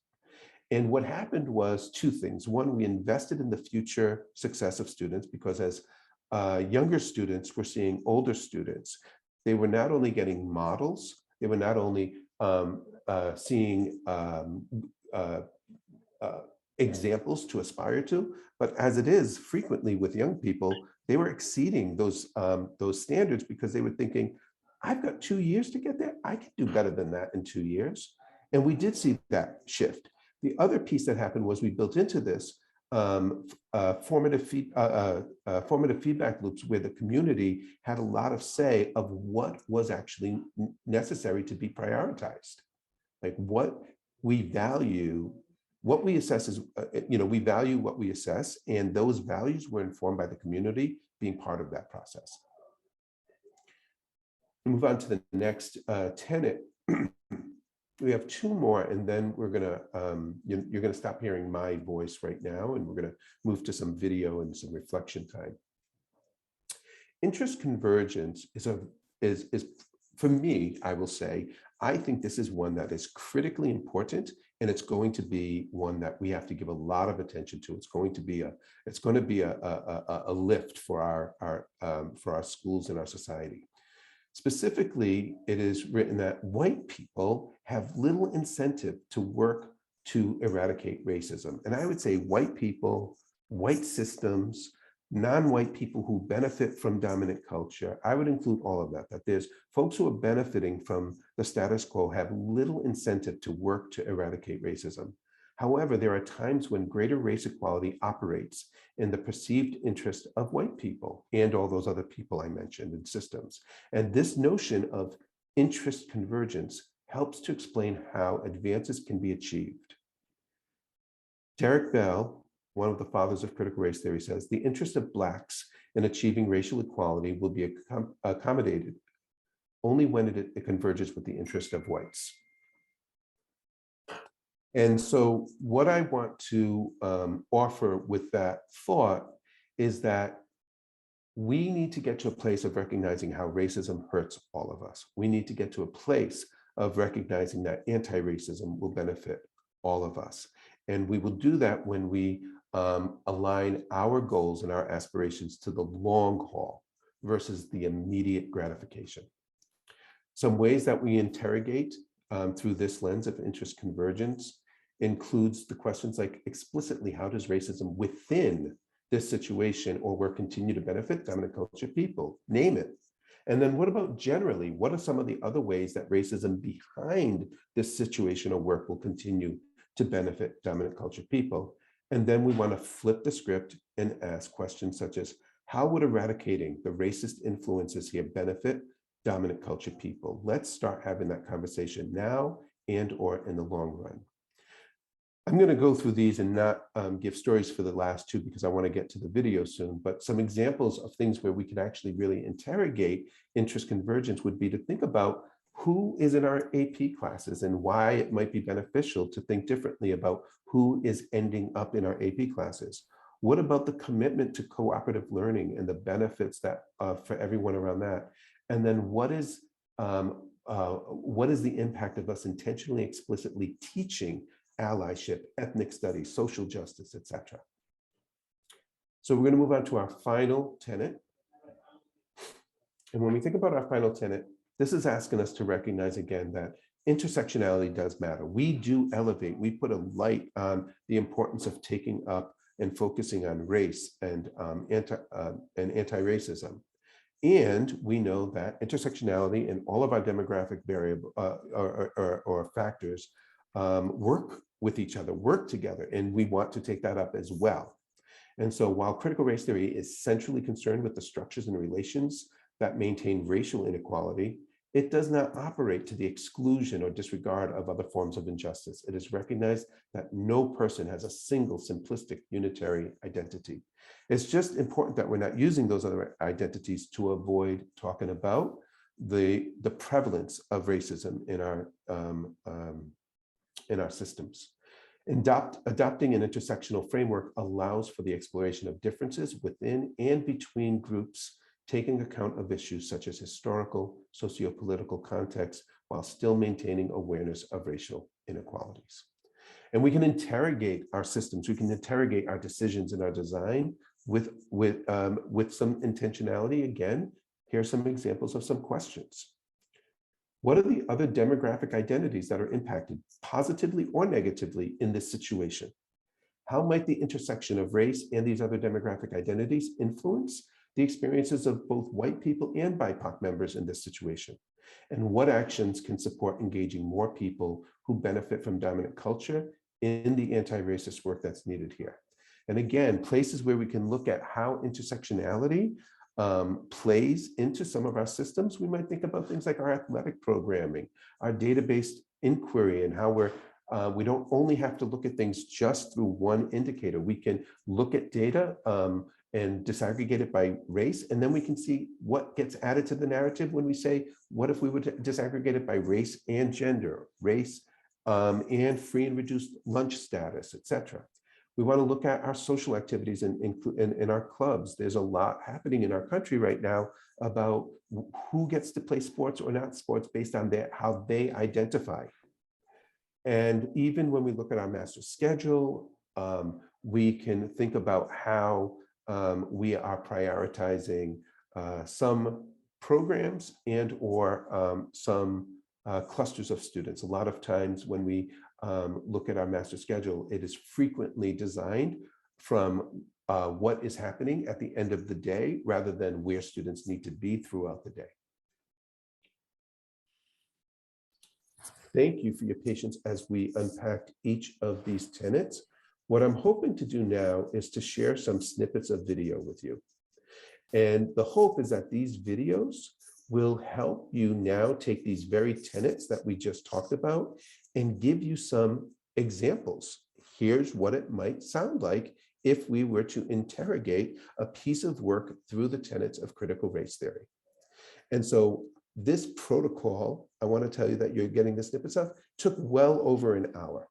And what happened was 2 things. One, we invested in the future success of students because as younger students were seeing older students, they were not only getting models, they were not only seeing examples to aspire to, but as it is frequently with young people, they were exceeding those standards because they were thinking, I've got 2 years to get there. I can do better than that in 2 years. And we did see that shift. The other piece that happened was we built into this formative feedback loops where the community had a lot of say of what was actually necessary to be prioritized. Like what we value, what we assess is, we value what we assess, and those values were informed by the community being part of that process. Move on to the next tenet. We have 2 more, and then we're gonna, you're gonna stop hearing my voice right now, and we're gonna move to some video and some reflection time. Interest convergence is for me, I will say, I think this is one that is critically important, and it's going to be one that we have to give a lot of attention to. It's going to be a lift for our schools and our society. Specifically, it is written that white people have little incentive to work to eradicate racism. And I would say white people, white systems, non-white people who benefit from dominant culture, I would include all of that there's folks who are benefiting from the status quo have little incentive to work to eradicate racism. However, there are times when greater race equality operates in the perceived interest of white people and all those other people I mentioned in systems. And this notion of interest convergence helps to explain how advances can be achieved. Derek Bell, one of the fathers of critical race theory, says the interest of Blacks in achieving racial equality will be accommodated only when it converges with the interest of whites. And so what I want to offer with that thought is that we need to get to a place of recognizing how racism hurts all of us. We need to get to a place of recognizing that anti-racism will benefit all of us. And we will do that when we align our goals and our aspirations to the long haul versus the immediate gratification. Some ways that we interrogate through this lens of interest convergence includes the questions like explicitly, how does racism within this situation or where continue to benefit dominant culture people? Name it. And then what about generally? What are some of the other ways that racism behind this situation or work will continue to benefit dominant culture people? And then we want to flip the script and ask questions such as, how would eradicating the racist influences here benefit dominant culture people? Let's start having that conversation now and or in the long run. I'm going to go through these and not give stories for the last two because I want to get to the video soon, but some examples of things where we can actually really interrogate interest convergence would be to think about who is in our AP classes and why it might be beneficial to think differently about who is ending up in our AP classes. What about the commitment to cooperative learning and the benefits that for everyone around that? And then what is the impact of us intentionally, explicitly teaching allyship, ethnic studies, social justice, etc. So we're going to move on to our final tenet. And when we think about our final tenet, this is asking us to recognize again that intersectionality does matter. We do elevate, we put a light on the importance of taking up and focusing on race and anti-racism. And we know that intersectionality and all of our demographic variable or factors work with each other, work together, and we want to take that up as well. And so while critical race theory is centrally concerned with the structures and relations that maintain racial inequality, it does not operate to the exclusion or disregard of other forms of injustice. It is recognized that no person has a single simplistic unitary identity. It's just important that we're not using those other identities to avoid talking about the prevalence of racism in our systems. Adopting an intersectional framework allows for the exploration of differences within and between groups, taking account of issues such as historical, socio-political context, while still maintaining awareness of racial inequalities. And we can interrogate our systems, we can interrogate our decisions and our design with some intentionality. Again, here are some examples of some questions. What are the other demographic identities that are impacted positively or negatively in this situation? How might the intersection of race and these other demographic identities influence the experiences of both white people and BIPOC members in this situation? And what actions can support engaging more people who benefit from dominant culture in the anti-racist work that's needed here? And again, places where we can look at how intersectionality plays into some of our systems. We might think about things like our athletic programming, our data-based inquiry, and how we don't only have to look at things just through one indicator. We can look at data and disaggregate it by race, and then we can see what gets added to the narrative when we say, what if we would disaggregate it by race and gender, race and free and reduced lunch status, etc. We want to look at our social activities in our clubs. There's a lot happening in our country right now about who gets to play sports or not sports based on how they identify. And even when we look at our master schedule, we can think about how we are prioritizing some programs and or some clusters of students. A lot of times when we look at our master schedule, it is frequently designed from what is happening at the end of the day rather than where students need to be throughout the day. Thank you for your patience as we unpack each of these tenets. What I'm hoping to do now is to share some snippets of video with you. And the hope is that these videos will help you now take these very tenets that we just talked about and give you some examples. Here's what it might sound like if we were to interrogate a piece of work through the tenets of critical race theory. And so this protocol, I want to tell you that you're getting the snippets of, took well over an hour.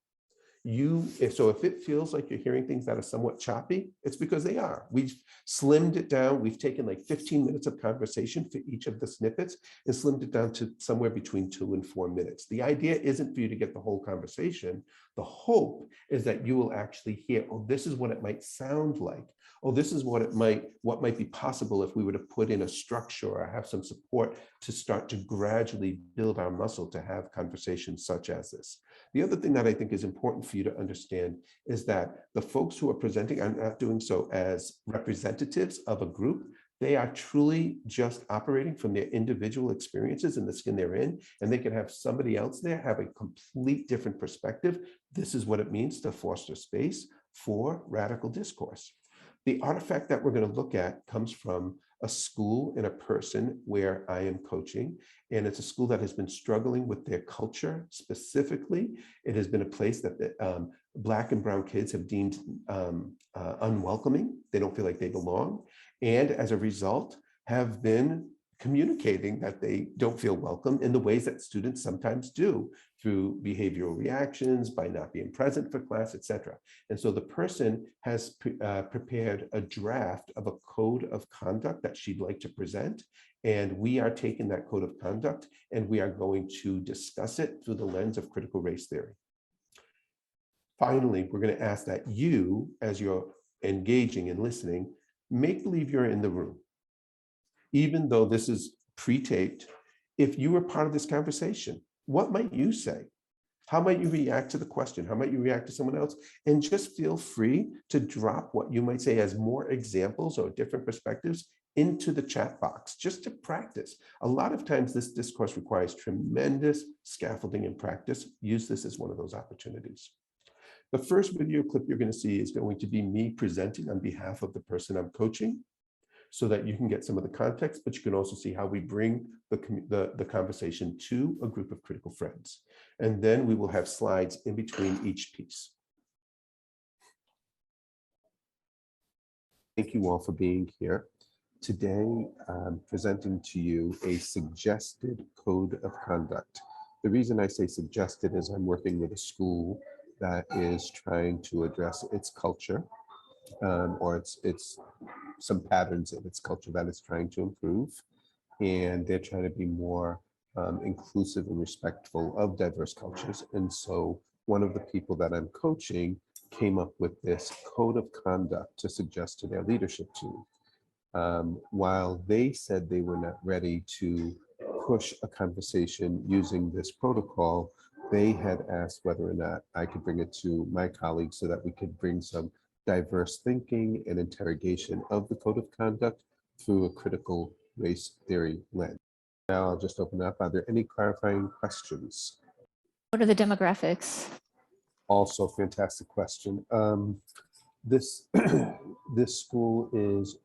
If it feels like you're hearing things that are somewhat choppy, it's because they are. We've slimmed it down. We've taken like 15 minutes of conversation for each of the snippets and slimmed it down to somewhere between 2 and 4 minutes. The idea isn't for you to get the whole conversation. The hope is that you will actually hear, oh, this is what it might sound like oh, this is what might be possible if we were to put in a structure or have some support to start to gradually build our muscle to have conversations such as this. The other thing that I think is important for you to understand is that the folks who are presenting are not doing so as representatives of a group. They are truly just operating from their individual experiences and the skin they're in, and they can have somebody else there have a complete different perspective. This is what it means to foster space for radical discourse. The artifact that we're going to look at comes from a school and a person where I am coaching, and it's a school that has been struggling with their culture specifically. It has been a place that the, Black and brown kids have deemed unwelcoming. They don't feel like they belong. And as a result, have been communicating that they don't feel welcome in the ways that students sometimes do, through behavioral reactions, by not being present for class, etc. And so the person has prepared a draft of a code of conduct that she'd like to present. And we are taking that code of conduct and we are going to discuss it through the lens of critical race theory. Finally, we're going to ask that you, as you're engaging and listening, make believe you're in the room. Even though this is pre-taped, if you were part of this conversation, what might you say? How might you react to the question? How might you react to someone else? And just feel free to drop what you might say as more examples or different perspectives into the chat box, just to practice. A lot of times this discourse requires tremendous scaffolding and practice. Use this as one of those opportunities. The first video clip you're going to see is going to be me presenting on behalf of the person I'm coaching, so that you can get some of the context, but you can also see how we bring the conversation to a group of critical friends. And then we will have slides in between each piece. Thank you all for being here. Today, I'm presenting to you a suggested code of conduct. The reason I say suggested is I'm working with a school that is trying to address its culture, or its some patterns in its culture that it's trying to improve. And they're trying to be more inclusive and respectful of diverse cultures. And so one of the people that I'm coaching came up with this code of conduct to suggest to their leadership team. While they said they were not ready to push a conversation using this protocol, they had asked whether or not I could bring it to my colleagues so that we could bring some diverse thinking and interrogation of the code of conduct through a critical race theory lens. Now I'll just open up. Are there any clarifying questions? What are the demographics? Also, fantastic question. This this school is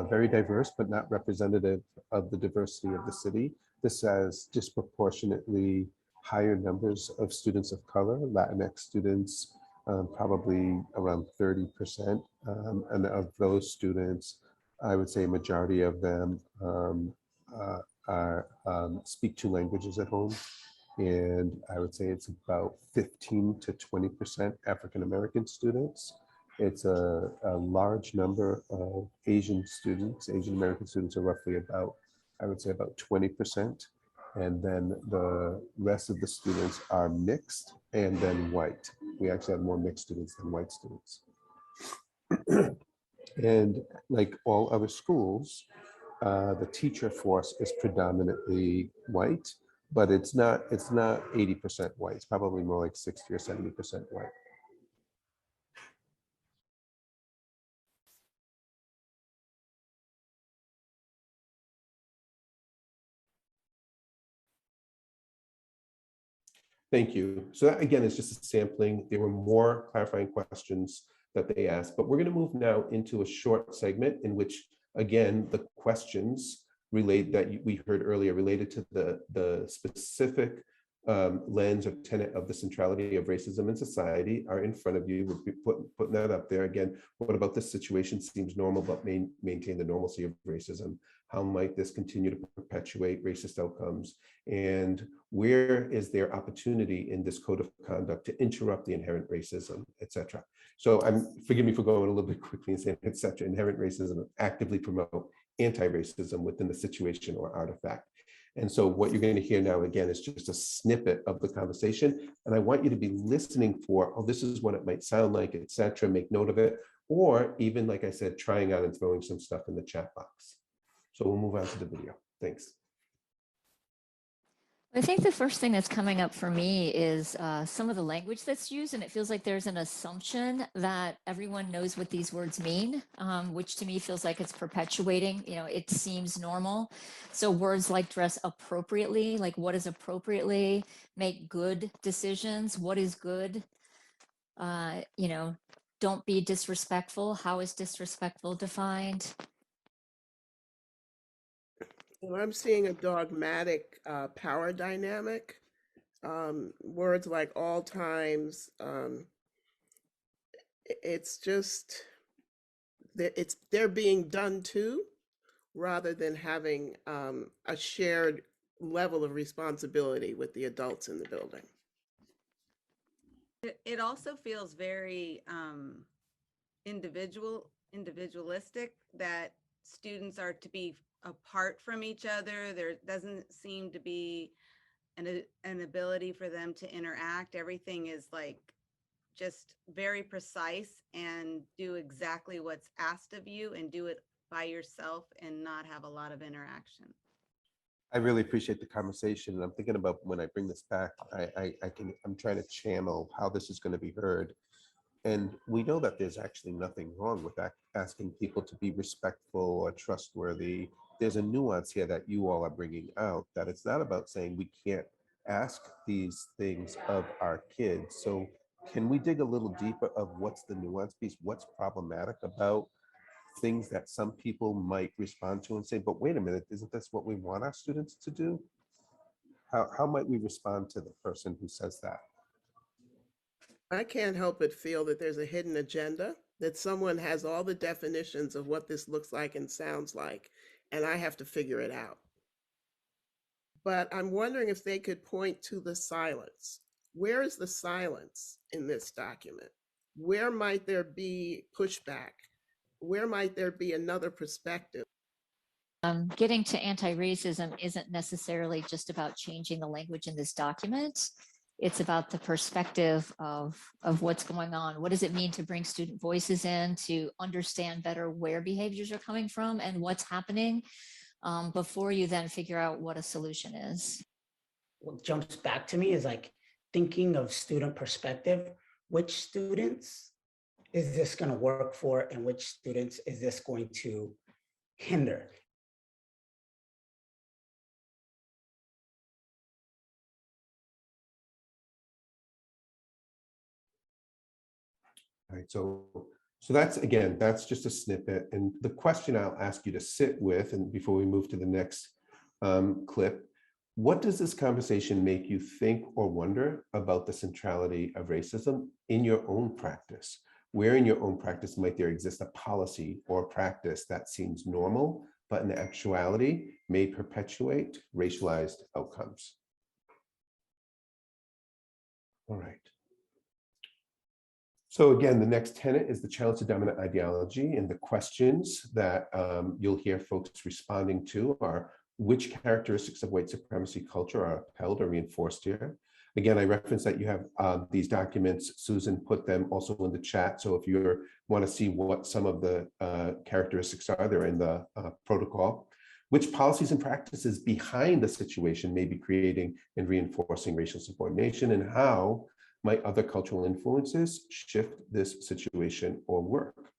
very diverse, but not representative of the diversity of the city. This has disproportionately higher numbers of students of color, Latinx students, probably around 30%. And of those students, I would say a majority of them speak 2 languages at home. And I would say it's about 15 to 20% African-American students. It's a large number of Asian students. Asian-American students are roughly about, I would say about 20%. And then the rest of the students are mixed and then white. We actually have more mixed students than white students. And like all other schools, the teacher force is predominantly white, but it's not 80% white. It's probably more like 60 or 70% white. Thank you. So that, again, is just a sampling. There were more clarifying questions that they asked, but we're going to move now into a short segment in which, again, the questions relate that we heard earlier related to the specific lens or tenet of the centrality of racism in society are in front of you. We'll be putting that up there. Again, what about this situation seems normal but maintain the normalcy of racism? How might this continue to perpetuate racist outcomes? And where is there opportunity in this code of conduct to interrupt the inherent racism, et cetera? So forgive me for going a little bit quickly and saying et cetera. Inherent racism, actively promote anti-racism within the situation or artifact. And so what you're going to hear now, again, is just a snippet of the conversation. And I want you to be listening for, oh, this is what it might sound like, et cetera. Make note of it. or even, like I said, trying out and throwing some stuff in the chat box. So we'll move on to the video. Thanks. I think the first thing that's coming up for me is some of the language that's used, and it feels like there's an assumption that everyone knows what these words mean, which to me feels like it's perpetuating, it seems normal. So words like dress appropriately, like what is appropriately, make good decisions, what is good, don't be disrespectful, how is disrespectful defined? Well, I'm seeing a dogmatic power dynamic. Words like all times. It's just that they're being done to, rather than having a shared level of responsibility with the adults in the building. It also feels very individualistic, that students are to be apart from each other. There doesn't seem to be an ability for them to interact. Everything is like just very precise, and do exactly what's asked of you and do it by yourself and not have a lot of interaction. I really appreciate the conversation. And I'm thinking about when I bring this back, I'm trying to channel how this is going to be heard. And we know that there's actually nothing wrong with asking people to be respectful or trustworthy. There's a nuance here that you all are bringing out, that it's not about saying we can't ask these things of our kids. So can we dig a little deeper of what's the nuance piece? What's problematic about things that some people might respond to and say, but wait a minute, isn't this what we want our students to do? How might we respond to the person who says that? I can't help but feel that there's a hidden agenda, that someone has all the definitions of what this looks like and sounds like, and I have to figure it out. But I'm wondering if they could point to the silence. Where is the silence in this document? Where might there be pushback? Where might there be another perspective? Getting to anti-racism isn't necessarily just about changing the language in this document. It's about the perspective of what's going on. What does it mean to bring student voices in, to understand better where behaviors are coming from and what's happening, before you then figure out what a solution is. What jumps back to me is like thinking of student perspective. Which students is this going to work for, and which students is this going to hinder? All right, so that's, again, that's just a snippet. And the question I'll ask you to sit with, and before we move to the next clip, what does this conversation make you think or wonder about the centrality of racism in your own practice? Where in your own practice might there exist a policy or practice that seems normal, but in actuality may perpetuate racialized outcomes? All right. So again, the next tenet is the challenge to dominant ideology, and the questions that you'll hear folks responding to are: which characteristics of white supremacy culture are upheld or reinforced here? Again, I reference that you have these documents. Susan put them also in the chat. So if you want to see what some of the characteristics are, they're in the protocol. Which policies and practices behind the situation may be creating and reinforcing racial subordination, and how might other cultural influences shift this situation or work?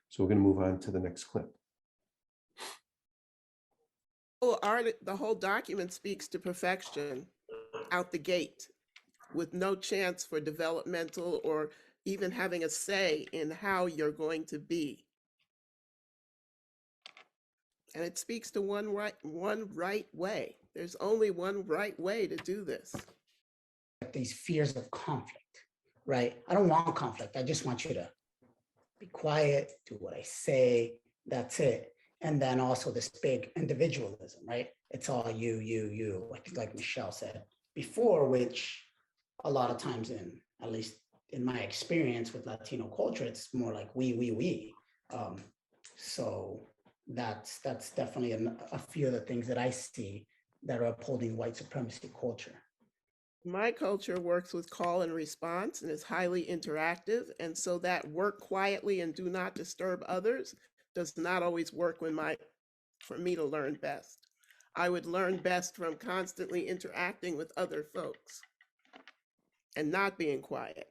So we're going to move on to the next clip. The whole document speaks to perfection out the gate, with no chance for developmental or even having a say in how you're going to be. And it speaks to one right way. There's only one right way to do this. These fears of conflict, right? I don't want conflict. I just want you to be quiet, do what I say, that's it. And then also this big individualism, right? It's all you, you, you. I think like Michelle said before, which a lot of times at least in my experience with Latino culture, it's more like we. So that's definitely a few of the things that I see that are upholding white supremacy culture. My culture works with call and response and is highly interactive. And so that work quietly and do not disturb others does not always work for me to learn best. I would learn best from constantly interacting with other folks and not being quiet.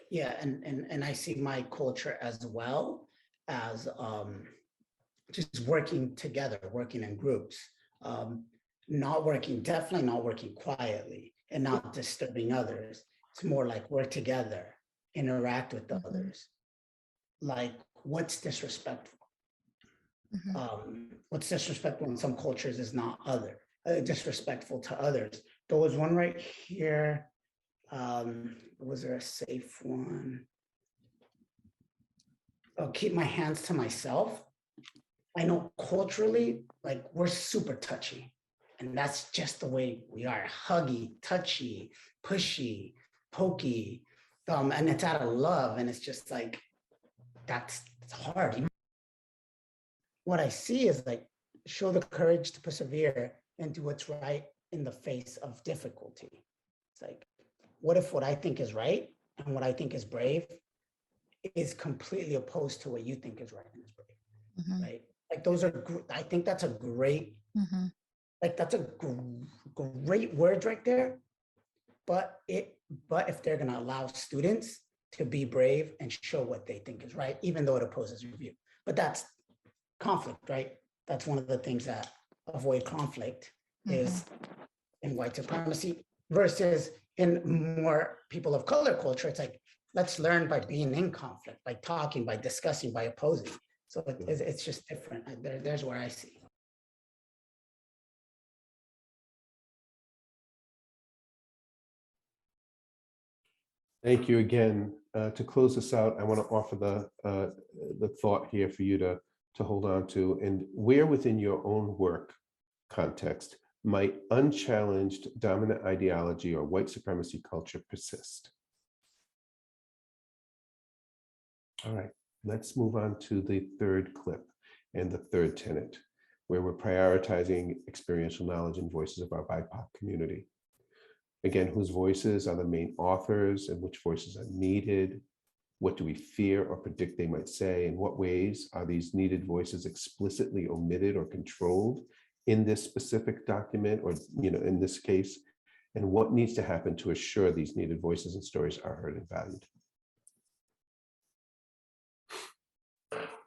Yeah, and I see my culture as well as just working together, working in groups, definitely not working quietly and not disturbing others. It's more like work together, interact with others. Like, what's disrespectful? What's disrespectful in some cultures is not disrespectful to others. There was one right here. Was there a safe one? I'll keep my hands to myself. I know culturally, like, we're super touchy, and that's just the way we are. Huggy, touchy, pushy, pokey, and it's out of love, and it's just like, it's hard. What I see is like, show the courage to persevere and do what's right in the face of difficulty. It's like, what if what I think is right and what I think is brave is completely opposed to what you think is right and is brave, right? Like, those are, I think that's a great, like, that's a great word right there. But if they're gonna allow students to be brave and show what they think is right, even though it opposes review. But that's conflict, right? That's one of the things that avoid conflict is in white supremacy, versus in more people of color culture. It's like, let's learn by being in conflict, by talking, by discussing, by opposing. So it's just different. There's where I see. Thank you again. To close this out, I want to offer the thought here for you to hold on to, and where within your own work context might unchallenged dominant ideology or white supremacy culture persist? All right, let's move on to the third clip and the third tenet, where we're prioritizing experiential knowledge and voices of our BIPOC community. Again, whose voices are the main authors and which voices are needed? What do we fear or predict they might say? In what ways are these needed voices explicitly omitted or controlled in this specific document, or in this case? And what needs to happen to assure these needed voices and stories are heard and valued?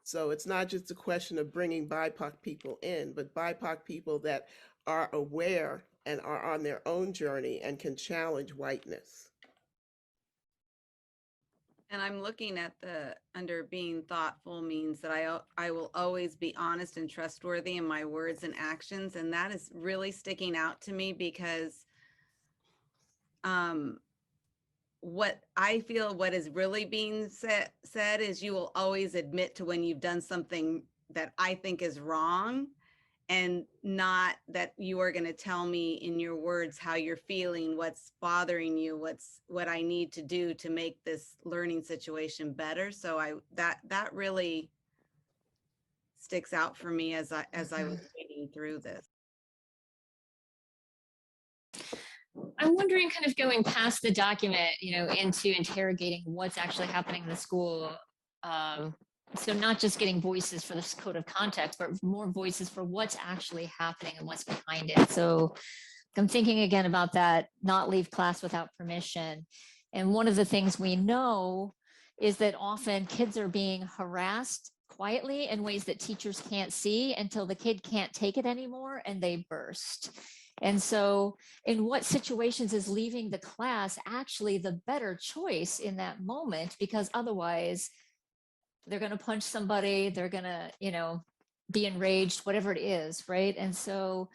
So it's not just a question of bringing BIPOC people in, but BIPOC people that are aware and are on their own journey and can challenge whiteness. And I'm looking at under being thoughtful means that I will always be honest and trustworthy in my words and actions. And that is really sticking out to me, because what I feel what is really being said is, you will always admit to when you've done something that I think is wrong, and not that you are going to tell me in your words how you're feeling, what's bothering you, what I need to do to make this learning situation better. So that really sticks out for me as I was reading through this. I'm wondering, kind of going past the document, into interrogating what's actually happening in the school. So not just getting voices for this code of context, but more voices for what's actually happening and what's behind it. So I'm thinking again about that, not leave class without permission. And one of the things we know is that often kids are being harassed quietly in ways that teachers can't see until the kid can't take it anymore and they burst. And so in what situations is leaving the class actually the better choice in that moment? Because otherwise they're going to punch somebody, they're going to, be enraged, whatever it is, right? And so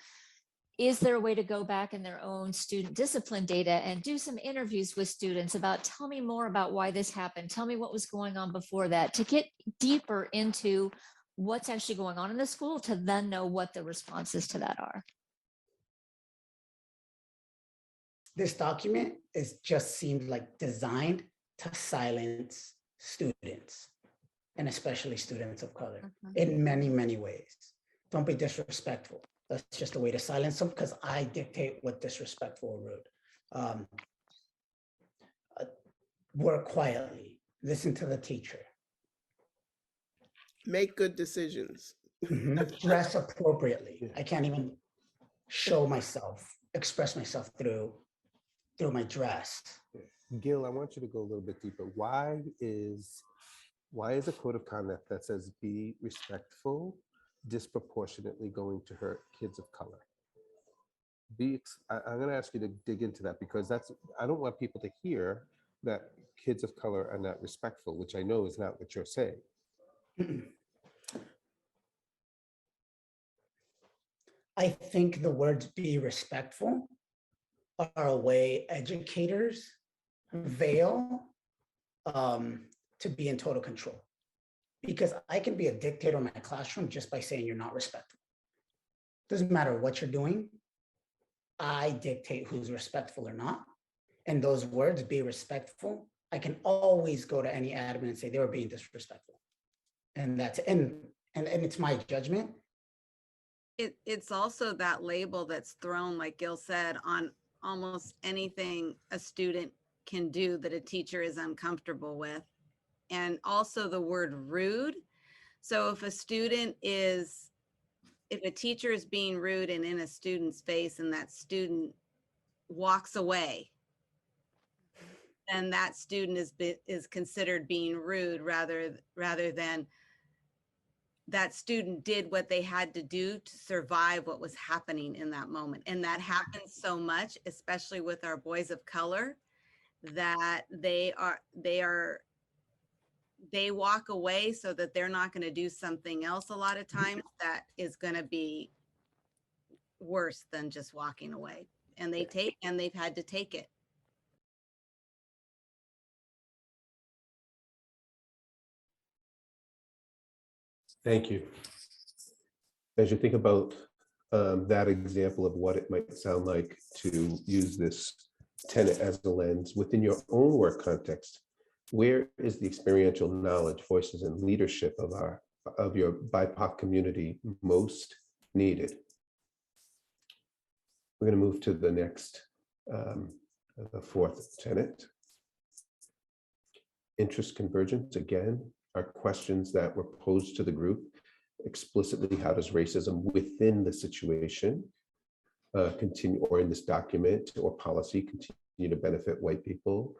is there a way to go back in their own student discipline data and do some interviews with students about, tell me more about why this happened, tell me what was going on before that, to get deeper into what's actually going on in the school, to then know what the responses to that are? This document just seemed like designed to silence students, and especially students of color, in many, many ways. Don't be disrespectful. That's just a way to silence them because I dictate what disrespectful or rude. Work quietly, listen to the teacher. Make good decisions. Dress appropriately. I can't even show myself, express myself through my dress. Gil, I want you to go a little bit deeper. Why is a code of conduct that says be respectful disproportionately going to hurt kids of color? I'm going to ask you to dig into that, because I don't want people to hear that kids of color are not respectful, which I know is not what you're saying. I think the words be respectful are a way educators veil to be in total control. Because I can be a dictator in my classroom just by saying you're not respectful. Doesn't matter what you're doing. I dictate who's respectful or not. And those words, be respectful, I can always go to any admin and say they were being disrespectful. And that's, and it's my judgment. It's also that label that's thrown, like Gil said, on almost anything a student can do that a teacher is uncomfortable with. And also the word rude. So if a teacher is being rude and in a student's face and that student walks away, then that student is considered being rude rather than that student did what they had to do to survive what was happening in that moment. And that happens so much, especially with our boys of color, that they walk away so that they're not going to do something else a lot of times that is going to be worse than just walking away. And they've had to take it. Thank you. As you think about that example of what it might sound like to use this tenet as a lens within your own work context, where is the experiential knowledge, voices, and leadership of your BIPOC community most needed? We're going to move to the next, the fourth tenet. Interest convergence, again, are questions that were posed to the group explicitly. How does racism within the situation continue, or in this document or policy, continue to benefit white people?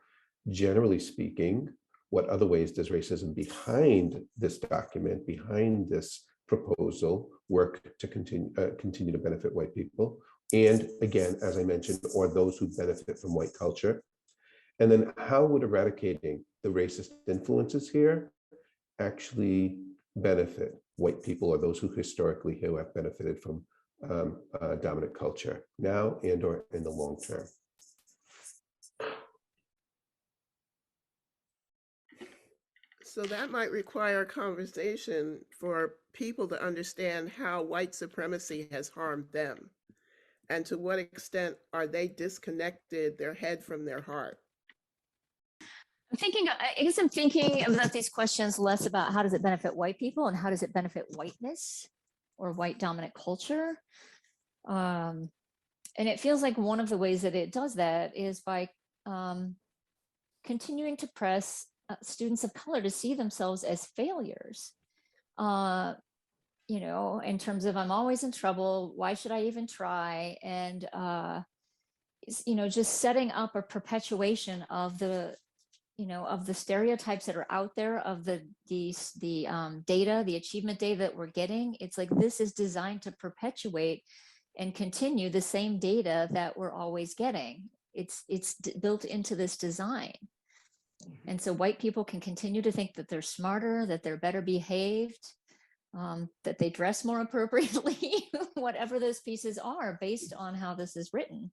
Generally speaking, what other ways does racism behind this document, behind this proposal, work to continue to benefit white people? And again, as I mentioned, or those who benefit from white culture? And then how would eradicating the racist influences here actually benefit white people, or those who historically have benefited from dominant culture now and or in the long term? So that might require a conversation for people to understand how white supremacy has harmed them, and to what extent are they disconnected their head from their heart. I guess I'm thinking about these questions less about how does it benefit white people and how does it benefit whiteness or white dominant culture. And it feels like one of the ways that it does that is by continuing to press students of color to see themselves as failures. You know, in terms of, I'm always in trouble, why should I even try? And, you know, just setting up a perpetuation of the, you know, of the stereotypes that are out there, of the data, the achievement data that we're getting. It's like, this is designed to perpetuate and continue the same data that we're always getting. It's built into this design. And so white people can continue to think that they're smarter, that they're better behaved, that they dress more appropriately, whatever those pieces are based on how this is written.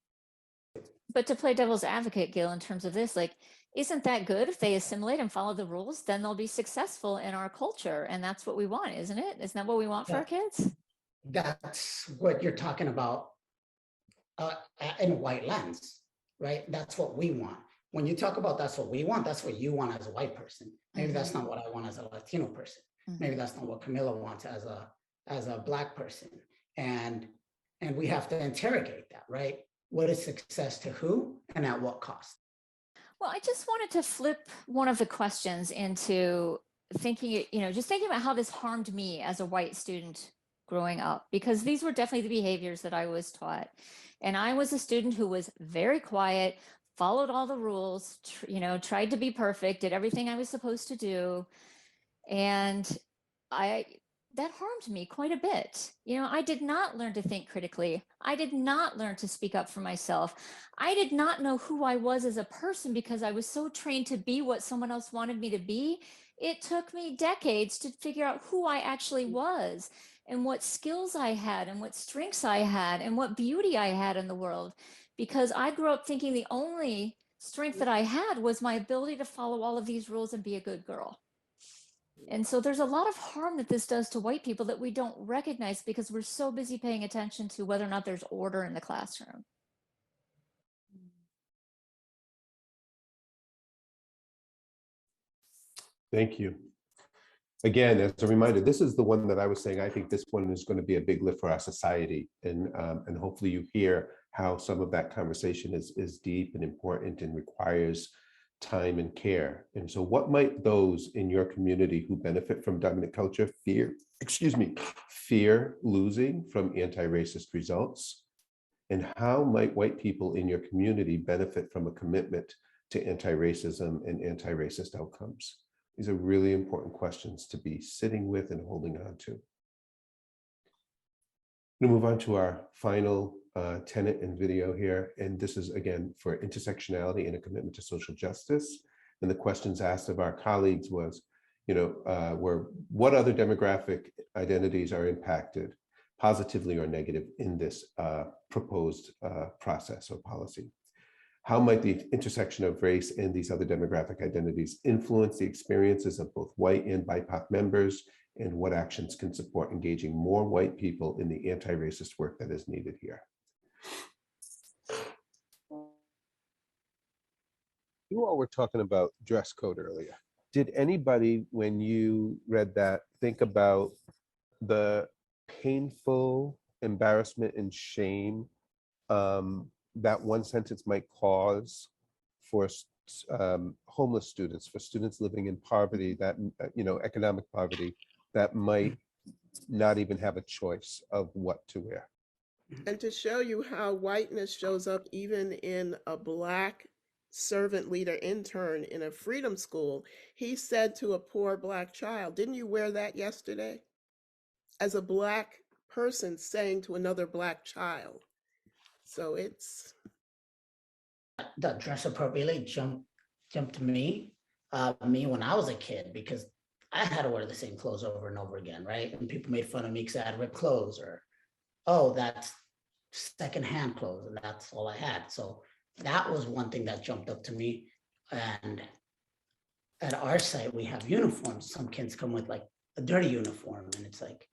But to play devil's advocate, Gil, in terms of this, like, isn't that good? If they assimilate and follow the rules, then they'll be successful in our culture. And that's what we want, isn't it? Isn't that what we want for our kids? That's what you're talking about in a white lens, right? That's what we want. When you talk about that's what we want, that's what you want as a white person. Maybe that's not what I want as a Latino person. Maybe that's not what Camila wants as a Black person. And And we have to interrogate that, right? What is success to who and at what cost? Well, I just wanted to flip one of the questions into thinking, just thinking about how this harmed me as a white student growing up, because these were definitely the behaviors that I was taught. And I was a student who was very quiet, followed all the rules, tried to be perfect, did everything I was supposed to do. And that harmed me quite a bit. I did not learn to think critically. I did not learn to speak up for myself. I did not know who I was as a person because I was so trained to be what someone else wanted me to be. It took me decades to figure out who I actually was and what skills I had and what strengths I had and what beauty I had in the world, because I grew up thinking the only strength that I had was my ability to follow all of these rules and be a good girl. And so there's a lot of harm that this does to white people that we don't recognize because we're so busy paying attention to whether or not there's order in the classroom. Thank you. Again, as a reminder, this is the one that I was saying, I think this one is going to be a big lift for our society. And hopefully you hear how some of that conversation is deep and important and requires time and care. And so what might those in your community who benefit from dominant culture fear losing from anti-racist results? And how might white people in your community benefit from a commitment to anti-racism and anti-racist outcomes? These are really important questions to be sitting with and holding on to. We'll move on to our final tenet and video here. And this is, again, for intersectionality and a commitment to social justice. And the questions asked of our colleagues was, were what other demographic identities are impacted positively or negative in this proposed process or policy? How might the intersection of race and these other demographic identities influence the experiences of both white and BIPOC members? And what actions can support engaging more white people in the anti-racist work that is needed here? You all were talking about dress code earlier. Did anybody, when you read that, think about the painful embarrassment and shame that one sentence might cause for homeless students, for students living in poverty, that economic poverty, that might not even have a choice of what to wear? And to show you how whiteness shows up even in a Black servant leader intern in a freedom school, he said to a poor Black child, "Didn't you wear that yesterday?" As a Black person saying to another Black child. So it's That dress appropriately jumped to me when I was a kid, because I had to wear the same clothes over and over again, right? And people made fun of me because I had ripped clothes, or, oh, that's secondhand clothes, and that's all I had. So that was one thing that jumped up to me. And at our site, we have uniforms. Some kids come with like a dirty uniform, and it's like,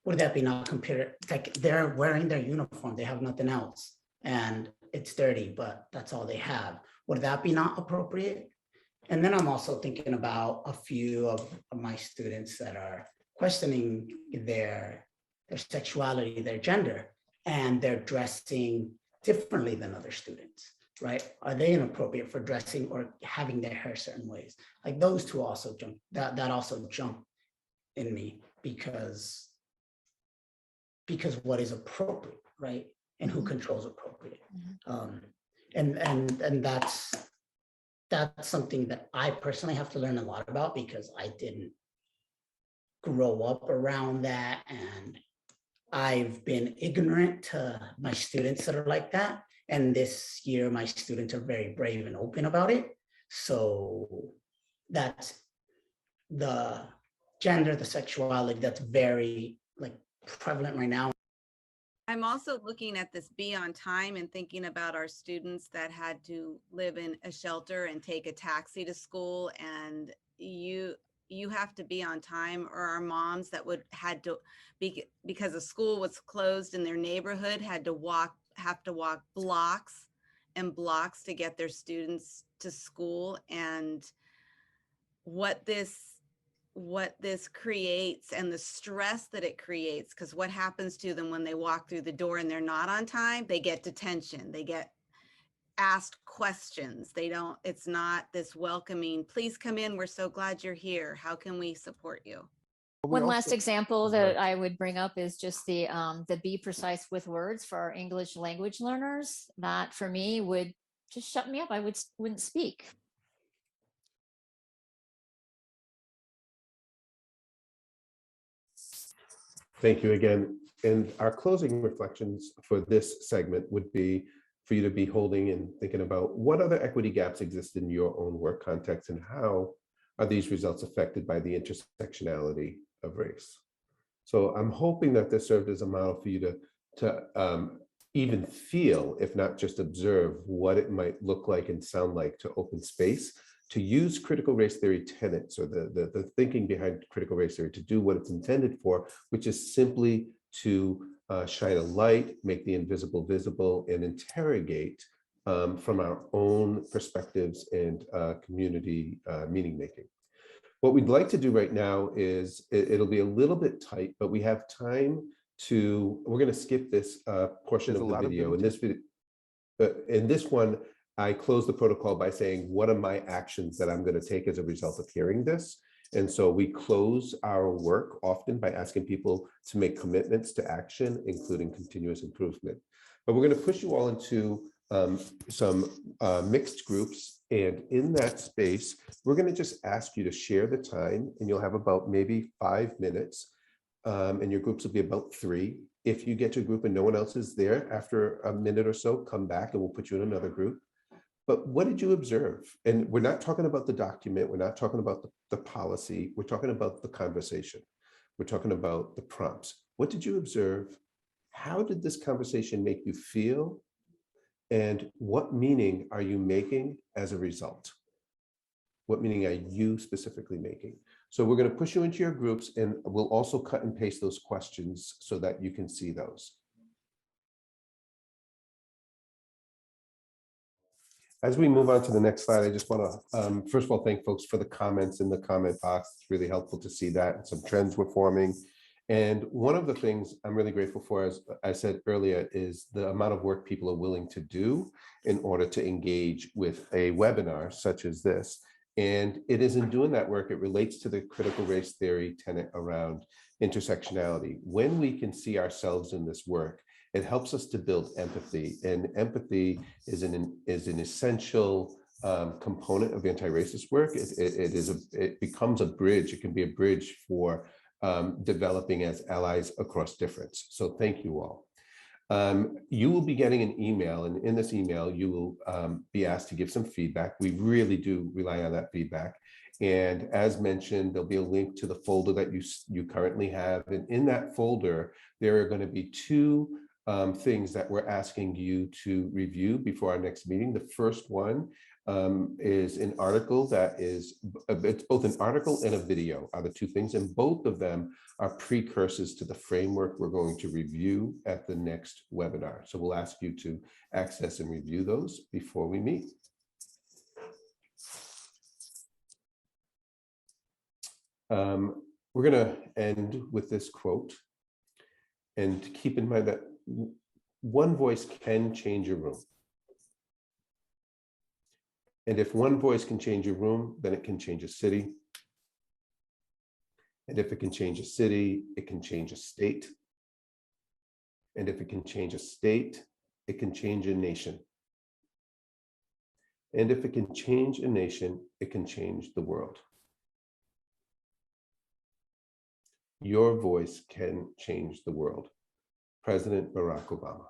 would that be not compared? Like, they're wearing their uniform, they have nothing else, and it's dirty, but that's all they have. Would that be not appropriate? And then I'm also thinking about a few of my students that are questioning their sexuality, their gender, and they're dressing differently than other students, right? Are they inappropriate for dressing or having their hair certain ways? Like, those two also jump, that also jump in me, because what is appropriate, right? And who controls appropriate. And that's something that I personally have to learn a lot about, because I didn't grow up around that, and I've been ignorant to my students that are like that. And this year, my students are very brave and open about it. So that's the gender, the sexuality, that's very like prevalent right now. I'm also looking at this be on time and thinking about our students that had to live in a shelter and take a taxi to school, and you have to be on time, or our moms that had to be, because the school was closed in their neighborhood, have to walk blocks and blocks to get their students to school. And what this what this creates and the stress that it creates. Because what happens to them when they walk through the door and they're not on time? They get detention. They get asked questions. They don't, it's not this welcoming, please come in. We're so glad you're here. How can we support you? One last example that I would bring up is just the be precise with words for our English language learners. That for me would just shut me up. I wouldn't speak. Thank you again. And our closing reflections for this segment would be for you to be holding and thinking about what other equity gaps exist in your own work context and how are these results affected by the intersectionality of race. So I'm hoping that this served as a model for you to even feel, if not just observe, what it might look like and sound like to open space, to use critical race theory tenets or the thinking behind critical race theory to do what it's intended for, which is simply to shine a light, make the invisible visible, and interrogate from our own perspectives and community meaning making. What we'd like to do right now is, it'll be a little bit tight, but we have time to, we're going to skip this portion of the video. In this one, I close the protocol by saying, what are my actions that I'm going to take as a result of hearing this? And so we close our work often by asking people to make commitments to action, including continuous improvement. But we're going to push you all into some mixed groups. And in that space, we're going to just ask you to share the time, and you'll have about maybe 5 minutes. And your groups will be about 3. If you get to a group and no one else is there after a minute or so, come back and we'll put you in another group. But what did you observe? And we're not talking about the document. We're not talking about the policy. We're talking about the conversation. We're talking about the prompts. What did you observe? How did this conversation make you feel? And what meaning are you making as a result? What meaning are you specifically making? So we're going to push you into your groups, and we'll also cut and paste those questions so that you can see those. As we move on to the next slide, I just want to, first of all, thank folks for the comments in the comment box. It's really helpful to see that some trends were forming. And one of the things I'm really grateful for, as I said earlier, is the amount of work people are willing to do in order to engage with a webinar such as this. And it is in doing that work, it relates to the critical race theory tenet around intersectionality. When we can see ourselves in this work, it helps us to build empathy. And empathy is an essential component of anti-racist work. It becomes a bridge. It can be a bridge for developing as allies across difference. So thank you all. You will be getting an email, and in this email, you will be asked to give some feedback. We really do rely on that feedback. And as mentioned, there'll be a link to the folder that you currently have. And in that folder, there are going to be 2 things that we're asking you to review before our next meeting. The first one is an article that is, it's both an article and a video are the 2 things, and both of them are precursors to the framework we're going to review at the next webinar. So we'll ask you to access and review those before we meet. We're going to end with this quote, and keep in mind that one voice can change a room. And if one voice can change a room, then it can change a city. And if it can change a city, it can change a state. And if it can change a state, it can change a nation. And if it can change a nation, it can change the world. Your voice can change the world. President Barack Obama.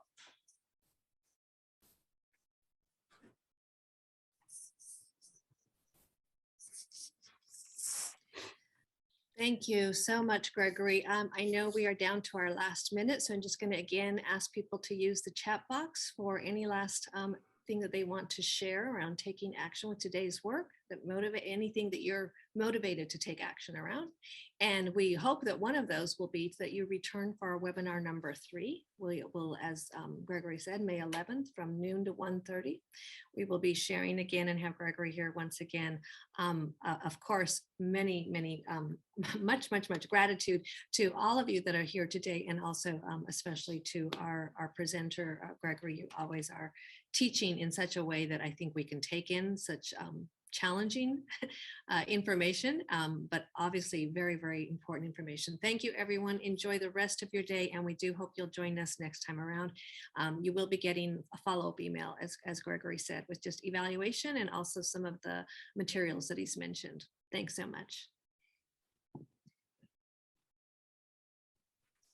Thank you so much, Gregory. I know we are down to our last minute, so I'm just going to again ask people to use the chat box for any last thing that they want to share around taking action with today's work. that motivate, anything that you're motivated to take action around. And we hope that one of those will be that you return for our webinar number 3. We will, as Gregory said, May 11th from noon to 1:30. We will be sharing again and have Gregory here once again. Of course, many, much gratitude to all of you that are here today, and also especially to our presenter, Gregory. You always are teaching in such a way that I think we can take in such challenging information, but obviously very important information. Thank you, everyone. Enjoy the rest of your day, and we do hope you'll join us next time around. You will be getting a follow-up email, as Gregory said, with just evaluation and also some of the materials that he's mentioned. Thanks so much.